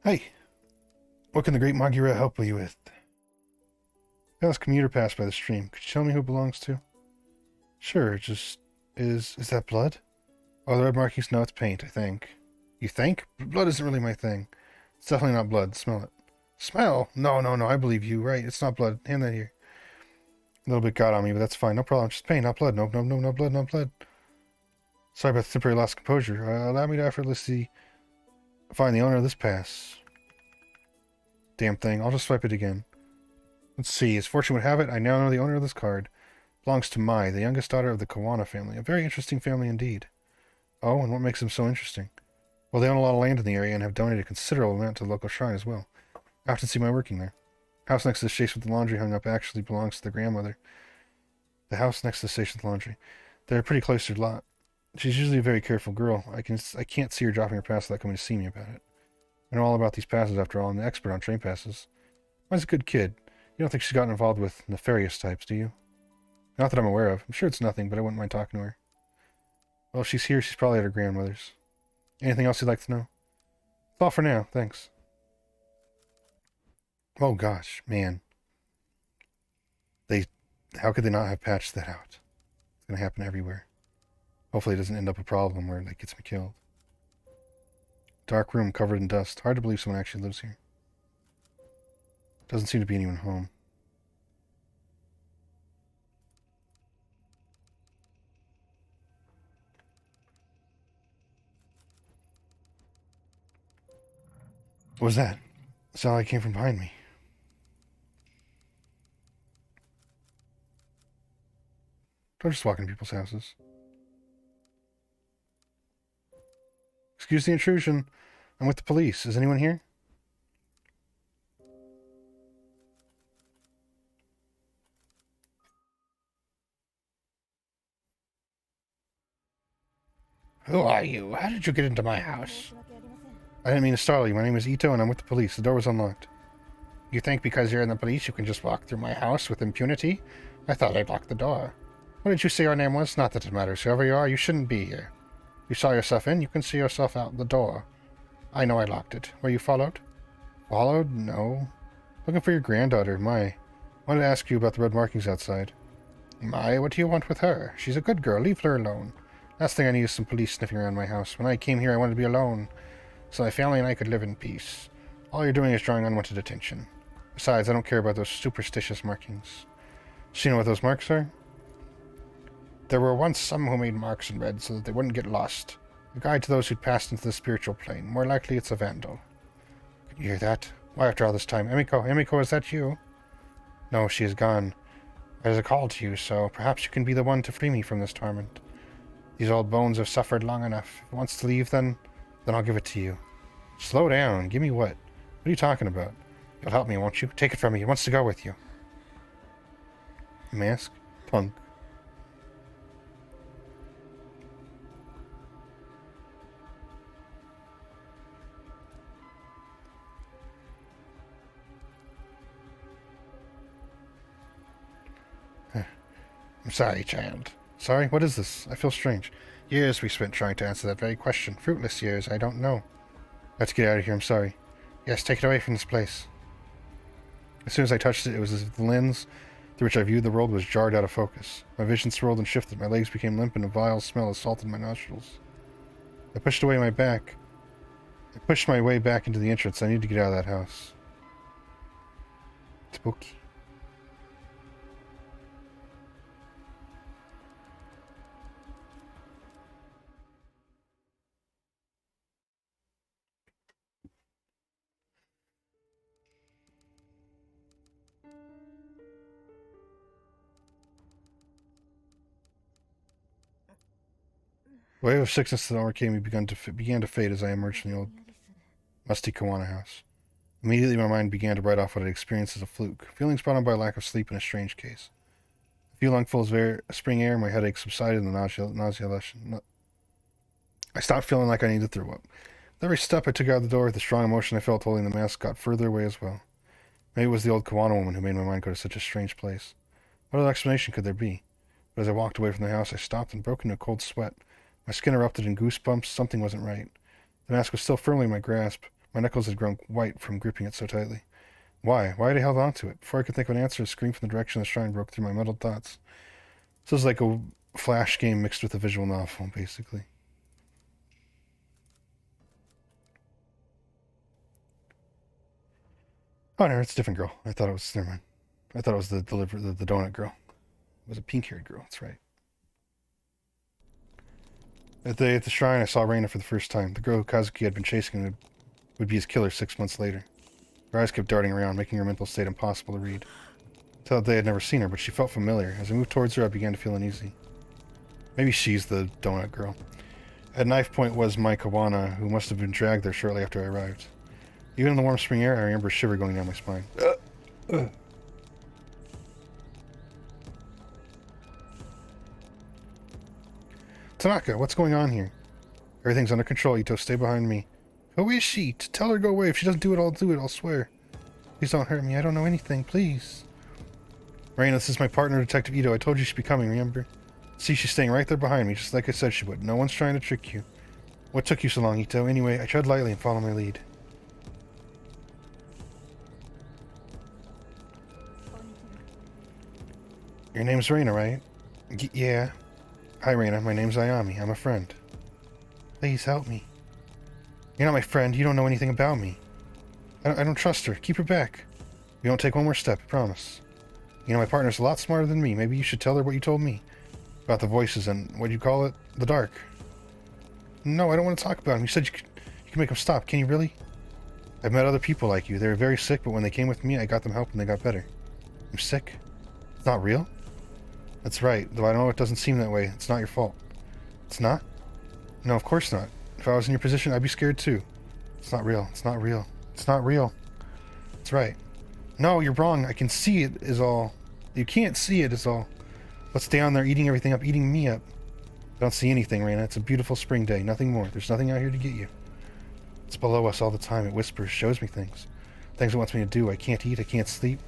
Hey, what can the great Magira help you with? I got this commuter pass by the stream. Could you tell me who it belongs to? Sure, just... Is that blood? Oh, the red markings? No, it's paint, I think. You think? Blood isn't really my thing. It's definitely not blood. Smell it. Smell? No, I believe you. Right, it's not blood. Hand that here. A little bit got on me, but that's fine. No problem. Just paint, not blood. No blood, no blood. Sorry about the temporary loss of composure. Allow me to effortlessly find the owner of this pass. Damn thing. I'll just swipe it again. Let's see. As fortune would have it, I now know the owner of this card. Belongs to Mai, the youngest daughter of the Kawana family. A very interesting family indeed. Oh, and what makes them so interesting? Well, they own a lot of land in the area and have donated a considerable amount to the local shrine as well. I often see my working there. The house next to the station with the laundry hung up actually belongs to the grandmother. The house next to the station with the laundry. They're a pretty cloistered lot. She's usually a very careful girl. I can't see her dropping her pass without coming to see me about it. I know all about these passes after all. I'm the expert on train passes. Mine's a good kid. You don't think she's gotten involved with nefarious types, do you? Not that I'm aware of. I'm sure it's nothing, but I wouldn't mind talking to her. Well, if she's here, she's probably at her grandmother's. Anything else you'd like to know? That's all for now, thanks. Oh gosh, man. How could they not have patched that out? It's gonna happen everywhere. Hopefully it doesn't end up a problem where it gets me killed. Dark room covered in dust. Hard to believe someone actually lives here. Doesn't seem to be anyone home. What was that? It sounded like it came from behind me. Don't just walk into people's houses. Excuse the intrusion. I'm with the police. Is anyone here? Who are you? How did you get into my house? I didn't mean to startle you. My name is Ito and I'm with the police. The door was unlocked. You think because you're in the police you can just walk through my house with impunity? I thought I'd lock the door. What did you say your name was? Not that it matters. Whoever you are, you shouldn't be here. You saw yourself in, you can see yourself out the door. I know I locked it. Were you followed? Followed? No. Looking for your granddaughter, Mai. Wanted to ask you about the red markings outside. Mai, what do you want with her? She's a good girl. Leave her alone. Last thing I need is some police sniffing around my house. When I came here, I wanted to be alone, so my family and I could live in peace. All you're doing is drawing unwanted attention. Besides, I don't care about those superstitious markings. Do you know what those marks are? There were once some who made marks in red so that they wouldn't get lost. A guide to those who'd passed into the spiritual plane. More likely it's a vandal. Can you hear that? Why after all this time? Emiko, is that you? No, she is gone. There's a call to you, so perhaps you can be the one to free me from this torment. These old bones have suffered long enough. If it wants to leave, then I'll give it to you. Slow down. Give me what? What are you talking about? You'll help me, won't you? Take it from me. It wants to go with you. Mask? Punk. I'm sorry, child. Sorry? What is this? I feel strange. Years we spent trying to answer that very question. Fruitless years, I don't know. Let's get out of here, I'm sorry. Yes, take it away from this place. As soon as I touched it, it was as if the lens through which I viewed the world was jarred out of focus. My vision swirled and shifted. My legs became limp and a vile smell assaulted my nostrils. I pushed my way back into the entrance. I need to get out of that house. Spooky. The wave of sickness that overcame me began to fade as I emerged from the old musty Kawana house. Immediately my mind began to write off what I'd experienced as a fluke, feelings brought on by lack of sleep in a strange case. A few lungfuls of spring air, my headache subsided, and the nausea lessened. I stopped feeling like I needed to throw up. With every step I took out the door, the strong emotion I felt holding the mask got further away as well. Maybe it was the old Kawana woman who made my mind go to such a strange place. What other explanation could there be? But as I walked away from the house, I stopped and broke into a cold sweat. My skin erupted in goosebumps. Something wasn't right. The mask was still firmly in my grasp. My knuckles had grown white from gripping it so tightly. Why? Why had I held on to it? Before I could think of an answer, a scream from the direction of the shrine broke through my muddled thoughts. This was like a flash game mixed with a visual novel, basically. Oh, no, it's a different girl. I thought it was... Never mind. I thought it was the donut girl. It was a pink-haired girl, that's right. At the shrine, I saw Reina for the first time. The girl who Kazuki had been chasing would be his killer 6 months later. Her eyes kept darting around, making her mental state impossible to read. Until that day, I had never seen her, but she felt familiar. As I moved towards her, I began to feel uneasy. Maybe she's the donut girl. At knife point was my Kawana, who must have been dragged there shortly after I arrived. Even in the warm spring air, I remember a shiver going down my spine. Tanaka, what's going on here? Everything's under control, Ito. Stay behind me. Who is she? Tell her to go away. If she doesn't do it, I'll do it. I'll swear. Please don't hurt me. I don't know anything. Please. Reina, this is my partner, Detective Ito. I told you she'd be coming, remember? See, she's staying right there behind me, just like I said she would. No one's trying to trick you. What took you so long, Ito? Anyway, I tread lightly and follow my lead. Your name's Reina, right? Yeah. Hi, Reina. My name's Ayami. I'm a friend. Please help me. You're not my friend. You don't know anything about me. I don't trust her. Keep her back. We don't take one more step, I promise. You know, my partner's a lot smarter than me. Maybe you should tell her what you told me. About the voices and, what do you call it? The dark. No, I don't want to talk about him. You said you can make him stop. Can you really? I've met other people like you. They were very sick, but when they came with me, I got them help and they got better. I'm sick? It's not real? That's right, though I know it doesn't seem that way. It's not your fault. It's not? No, of course not. If I was in your position, I'd be scared too. It's not real. It's not real. It's not real. That's right. No, you're wrong. I can see it is all. You can't see it is all. What's down there eating everything up, eating me up? I don't see anything, Reina. It's a beautiful spring day. Nothing more. There's nothing out here to get you. It's below us all the time. It whispers, shows me things. Things it wants me to do. I can't eat. I can't sleep.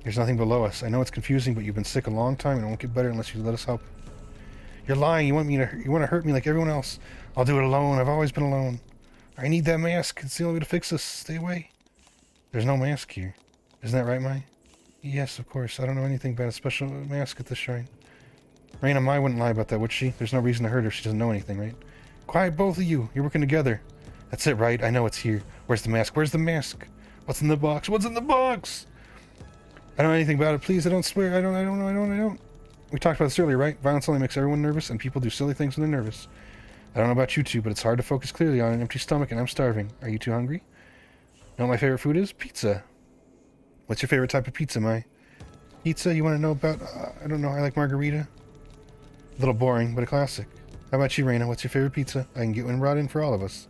There's nothing below us. I know it's confusing, but you've been sick a long time and it won't get better unless you let us help. You're lying. You want to hurt me like everyone else. I'll do it alone. I've always been alone. I need that mask. It's the only way to fix this. Stay away. There's no mask here. Isn't that right, Mai? Yes, of course. I don't know anything about a special mask at the shrine. Reina, Mai wouldn't lie about that, would she? There's no reason to hurt her if she doesn't know anything, right? Quiet, both of you. You're working together. That's it, right? I know it's here. Where's the mask? Where's the mask? What's in the box? What's in the box? I don't know anything about it. Please, I don't swear. I don't. We talked about this earlier, right? Violence only makes everyone nervous, and people do silly things when they're nervous. I don't know about you two, but it's hard to focus clearly on an empty stomach, and I'm starving. Are you two hungry? You know what my favorite food is? Pizza. What's your favorite type of pizza, Mai? Pizza? You want to know about? I don't know. I like margarita. A little boring, but a classic. How about you, Raina? What's your favorite pizza? I can get one brought in for all of us.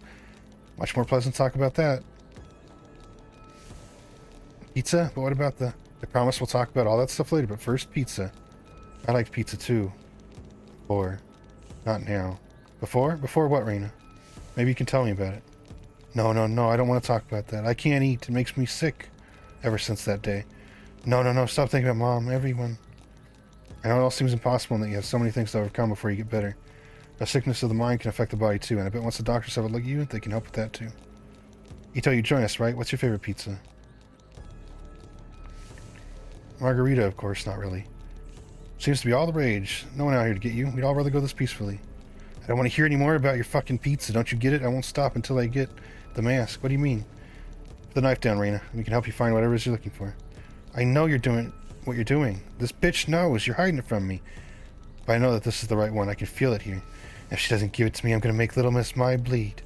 Much more pleasant talk about that. Pizza? But what about the... I promise we'll talk about all that stuff later, but first, pizza. I liked pizza, too. Before. Not now. Before? Before what, Raina? Maybe you can tell me about it. No, no, no, I don't want to talk about that. I can't eat. It makes me sick. Ever since that day. No, no, no, stop thinking about Mom. Everyone. I know it all seems impossible and that you have so many things to overcome before you get better. A sickness of the mind can affect the body, too, and I bet once the doctors have a look at you, they can help with that, too. Ito, you join us, right? What's your favorite pizza? Margarita, of course, not really. Seems to be all the rage. No one out here to get you. We'd all rather go this peacefully. I don't want to hear any more about your fucking pizza. Don't you get it? I won't stop until I get the mask. What do you mean? Put the knife down, Raina. We can help you find whatever it is you're looking for. I know you're doing what you're doing. This bitch knows. You're hiding it from me. But I know that this is the right one. I can feel it here. If she doesn't give it to me, I'm going to make little Miss Mai bleed.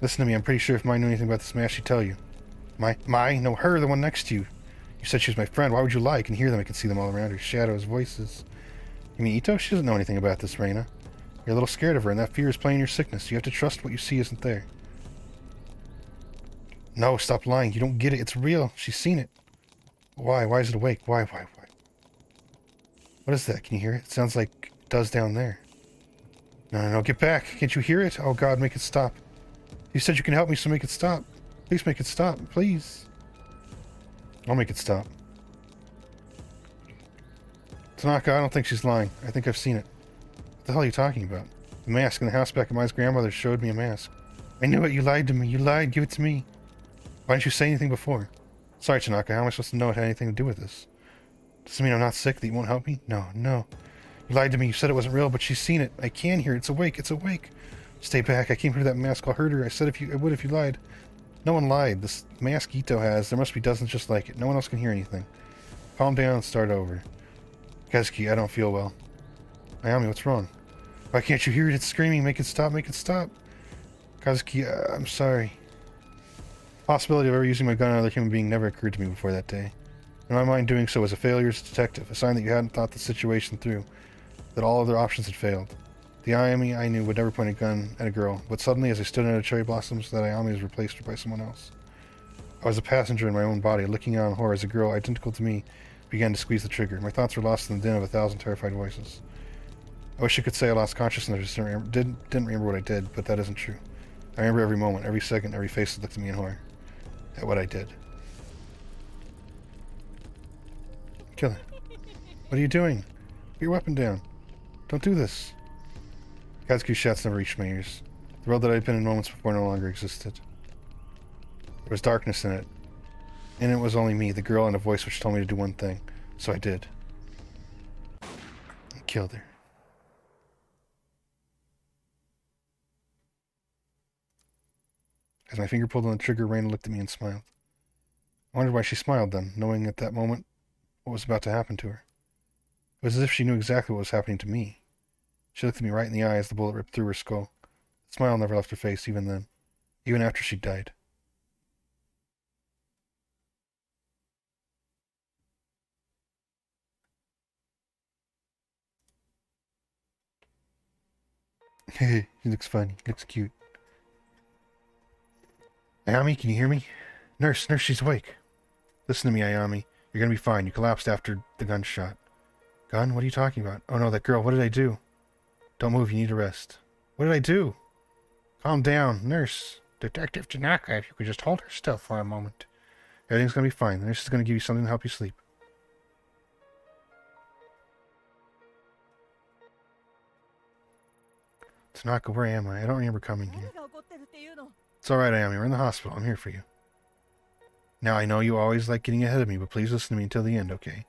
Listen to me. I'm pretty sure if Mai knew anything about this mask, she'd tell you. Mai? No, her, the one next to you. You said she was my friend. Why would you lie? I can hear them. I can see them all around her. Shadows, voices. You mean Ito? She doesn't know anything about this, Raina. You're a little scared of her, and that fear is playing your sickness. You have to trust what you see isn't there. No, stop lying. You don't get it. It's real. She's seen it. Why? Why is it awake? Why? What is that? Can you hear it? It sounds like it does down there. No, no, no. Get back. Can't you hear it? Oh, God, make it stop. You said you can help me, so make it stop. Please make it stop. Please. I'll make it stop. Tanaka, I don't think she's lying. I think I've seen it. What the hell are you talking about? The mask in the house back at Mai's grandmother showed me a mask. I knew it. You lied to me. You lied. Give it to me. Why didn't you say anything before? Sorry, Tanaka. How am I supposed to know it had anything to do with this? Does it mean I'm not sick, that you won't help me? No, no. You lied to me. You said it wasn't real, but she's seen it. I can hear it. It's awake. It's awake. Stay back. I came here to that mask. I'll hurt her. I said I would if you lied. No one lied. This mask Ito has, there must be dozens just like it. No one else can hear anything. Calm down and start over. Kazuki, I don't feel well. Ayami, what's wrong? Why can't you hear it? It's screaming. Make it stop. Make it stop. Kazuki, I'm sorry. The possibility of ever using my gun on another human being never occurred to me before that day. In my mind, doing so was a failure as a detective, a sign that you hadn't thought the situation through, that all other options had failed. The Ayami I knew would never point a gun at a girl, but suddenly, as I stood under cherry blossoms, that Ayami was replaced by someone else. I was a passenger in my own body, looking on in horror as a girl identical to me began to squeeze the trigger. My thoughts were lost in the din of 1,000 terrified voices. I wish I could say I lost consciousness or didn't remember what I did, but that isn't true. I remember every moment, every second, every face that looked at me in horror. At what I did. Kill it. What are you doing? Put your weapon down. Don't do this. Kazuki's shots never reached my ears. The world that I had been in moments before no longer existed. There was darkness in it. And it was only me, the girl, and a voice which told me to do one thing. So I did. I killed her. As my finger pulled on the trigger, Raina looked at me and smiled. I wondered why she smiled then, knowing at that moment what was about to happen to her. It was as if she knew exactly what was happening to me. She looked at me right in the eye as the bullet ripped through her skull. The smile never left her face, even then. Even after she died. Hey, he looks funny. He looks cute. Ayami, can you hear me? Nurse, she's awake. Listen to me, Ayami. You're gonna be fine. You collapsed after the gunshot. Gun? What are you talking about? Oh no, that girl. What did I do? Don't move. You need to rest. What did I do? Calm down, nurse. Detective Tanaka, if you could just hold her still for a moment. Everything's gonna be fine. The nurse is gonna give you something to help you sleep. Tanaka, where am I? I don't remember coming here. It's alright, Ayami. We're in the hospital. I'm here for you. Now, I know you always like getting ahead of me, but please listen to me until the end, okay?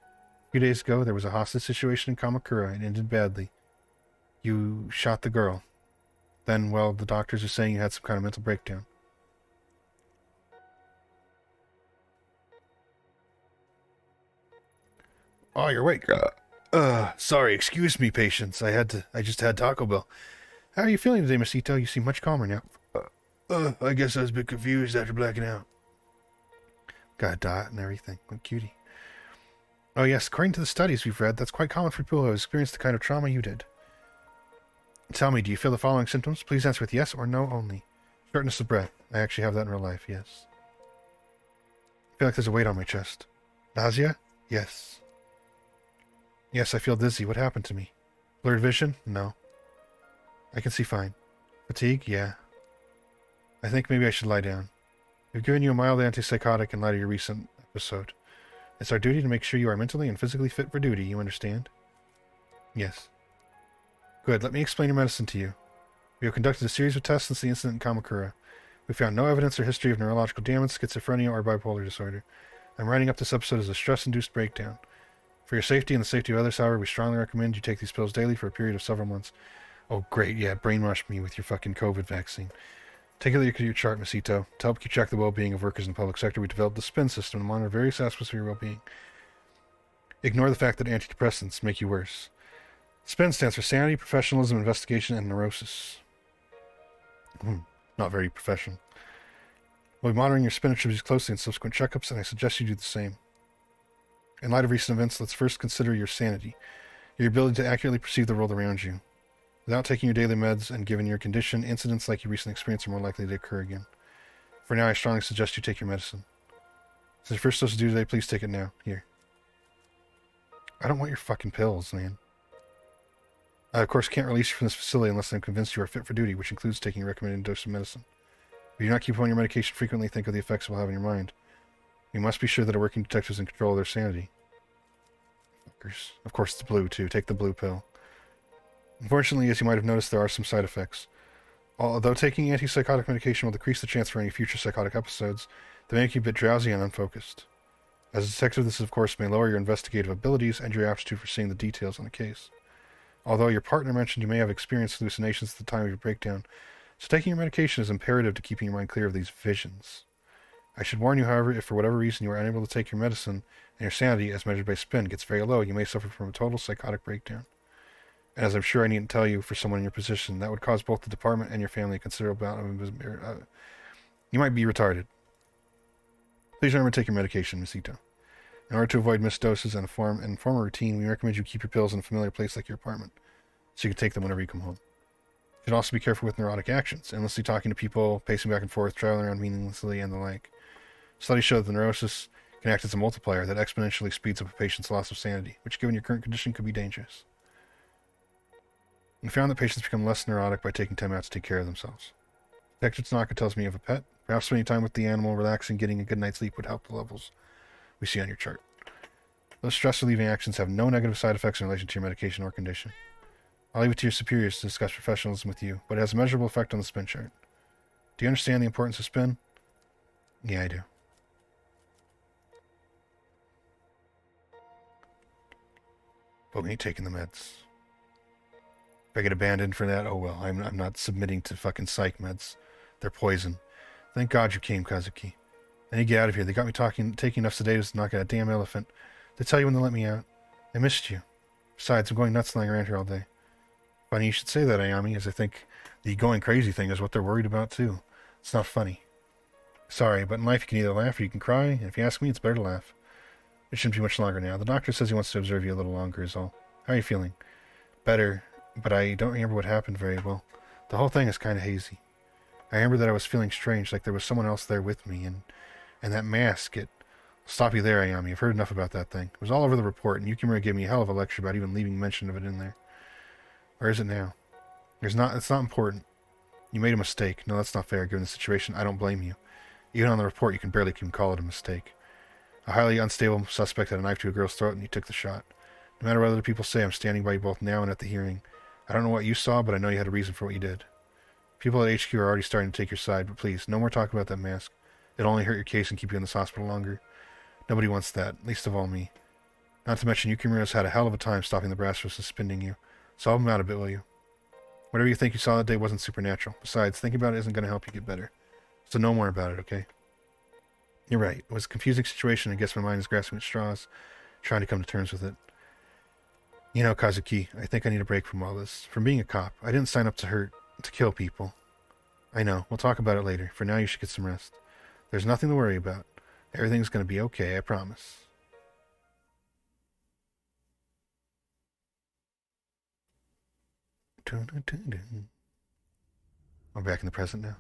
A few days ago, there was a hostage situation in Kamakura, and it ended badly. You shot the girl. Then, well, the doctors are saying you had some kind of mental breakdown. Oh, you're awake. Sorry, excuse me, patients. I just had Taco Bell. How are you feeling today, Miss Ito? You seem much calmer now. I guess I was a bit confused after blacking out. Got a dot and everything. What cutie. Oh yes, according to the studies we've read, that's quite common for people who have experienced the kind of trauma you did. Tell me, do you feel the following symptoms? Please answer with yes or no only. Shortness of breath. I actually have that in real life, yes. I feel like there's a weight on my chest. Nausea? Yes. Yes, I feel dizzy. What happened to me? Blurred vision? No. I can see fine. Fatigue? Yeah. I think maybe I should lie down. We've given you a mild antipsychotic in light of your recent episode. It's our duty to make sure you are mentally and physically fit for duty, you understand? Yes. Good, let me explain your medicine to you. We have conducted a series of tests since the incident in Kamakura. We found no evidence or history of neurological damage, schizophrenia, or bipolar disorder. I'm writing up this episode as a stress-induced breakdown. For your safety and the safety of others, however, we strongly recommend you take these pills daily for a period of several months. Oh, great, yeah, brainwash me with your fucking COVID vaccine. Take a look at your chart, Miss Ito. To help keep track of the well-being of workers in the public sector, we developed the SPIN system to monitor various aspects of your well-being. Ignore the fact that antidepressants make you worse. SPIN stands for Sanity, Professionalism, Investigation, and Neurosis. Not very professional. We'll be monitoring your SPIN attributes closely in subsequent checkups, and I suggest you do the same. In light of recent events, let's first consider your sanity, your ability to accurately perceive the world around you. Without taking your daily meds and given your condition, incidents like you recently experienced are more likely to occur again. For now, I strongly suggest you take your medicine. Since your first dose is due today, please take it now. Here. I don't want your fucking pills, man. I, of course, can't release you from this facility unless I'm convinced you are fit for duty, which includes taking a recommended dose of medicine. If you do not keep on your medication frequently, think of the effects it will have on your mind. We must be sure that our working detectives in control of their sanity. Fuckers. Of course, it's blue, too. Take the blue pill. Unfortunately, as you might have noticed, there are some side effects. Although taking antipsychotic medication will decrease the chance for any future psychotic episodes, they make you a bit drowsy and unfocused. As a detective, this, of course, may lower your investigative abilities and your aptitude for seeing the details on a case. Although your partner mentioned you may have experienced hallucinations at the time of your breakdown, so taking your medication is imperative to keeping your mind clear of these visions. I should warn you, however, if for whatever reason you are unable to take your medicine and your sanity, as measured by SPIN, gets very low, you may suffer from a total psychotic breakdown. And as I'm sure I needn't tell you, for someone in your position, that would cause both the department and your family a considerable amount of... you might be retarded. Please remember to take your medication, Miss Ito. In order to avoid missed doses and form a routine, we recommend you keep your pills in a familiar place like your apartment, so you can take them whenever you come home. You should also be careful with neurotic actions, endlessly talking to people, pacing back and forth, traveling around meaninglessly, and the like. Studies show that the neurosis can act as a multiplier that exponentially speeds up a patient's loss of sanity, which, given your current condition, could be dangerous. We found that patients become less neurotic by taking time out to take care of themselves. Detective Tanaka tells me you have a pet. Perhaps spending time with the animal, relaxing, getting a good night's sleep would help the levels we see on your chart. Those stress-relieving actions have no negative side effects in relation to your medication or condition. I'll leave it to your superiors to discuss professionalism with you, but it has a measurable effect on the SPIN chart. Do you understand the importance of SPIN? Yeah, I do. But we ain't taking the meds. If I get abandoned for that, oh well, I'm not submitting to fucking psych meds. They're poison. Thank God you came, Kazuki. I need to get out of here. They got me taking enough sedatives to knock out a damn elephant. They tell you when they let me out. I missed you. Besides, I'm going nuts lying around here all day. Funny you should say that, Ayami, as I think the going crazy thing is what they're worried about too. It's not funny. Sorry, but in life you can either laugh or you can cry, and if you ask me, it's better to laugh. It shouldn't be much longer now. The doctor says he wants to observe you a little longer is all. How are you feeling? Better, but I don't remember what happened very well. The whole thing is kind of hazy. I remember that I was feeling strange, like there was someone else there with me, and that mask, I'll stop you there, Ayami. I've heard enough about that thing. It was all over the report, and Yukimura gave me a hell of a lecture about even leaving mention of it in there. Where is it now? It's not important. You made a mistake. No, that's not fair, given the situation. I don't blame you. Even on the report, you can barely even call it a mistake. A highly unstable suspect had a knife to a girl's throat, and you took the shot. No matter what other people say, I'm standing by you both now and at the hearing. I don't know what you saw, but I know you had a reason for what you did. People at HQ are already starting to take your side, but please, no more talk about that mask. It'll only hurt your case and keep you in this hospital longer. Nobody wants that, least of all me. Not to mention, Yukimura's had a hell of a time stopping the brass from suspending you. Solve him out a bit, will you? Whatever you think you saw that day wasn't supernatural. Besides, thinking about it isn't going to help you get better. So no more about it, okay? You're right. It was a confusing situation. I guess my mind is grasping at straws, trying to come to terms with it. You know, Kazuki, I think I need a break from all this. From being a cop. I didn't sign up to hurt To kill people. I know. We'll talk about it later. For now, you should get some rest. There's nothing to worry about. Everything's going to be okay, I promise. We're back in the present now.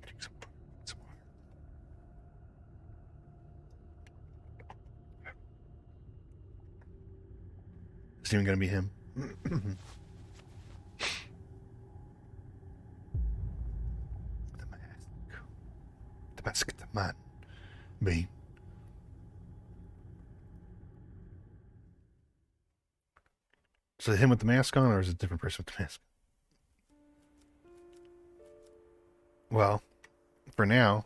Drink some water. It's even going to be him. The mask, the man. Bane. So him with the mask on, or is it a different person with the mask? Well, for now,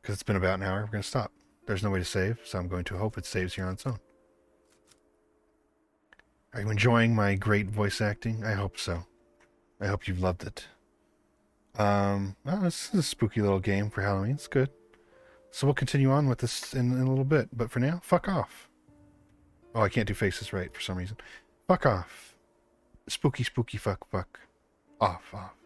because it's been about an hour, we're going to stop. There's no way to save, so I'm going to hope it saves here on its own. Are you enjoying my great voice acting? I hope so. I hope you've loved it. Well, this is a spooky little game for Halloween. It's good. So we'll continue on with this in a little bit. But for now, fuck off. Oh, I can't do faces right for some reason. Fuck off. Spooky, spooky, fuck, fuck. Off, off.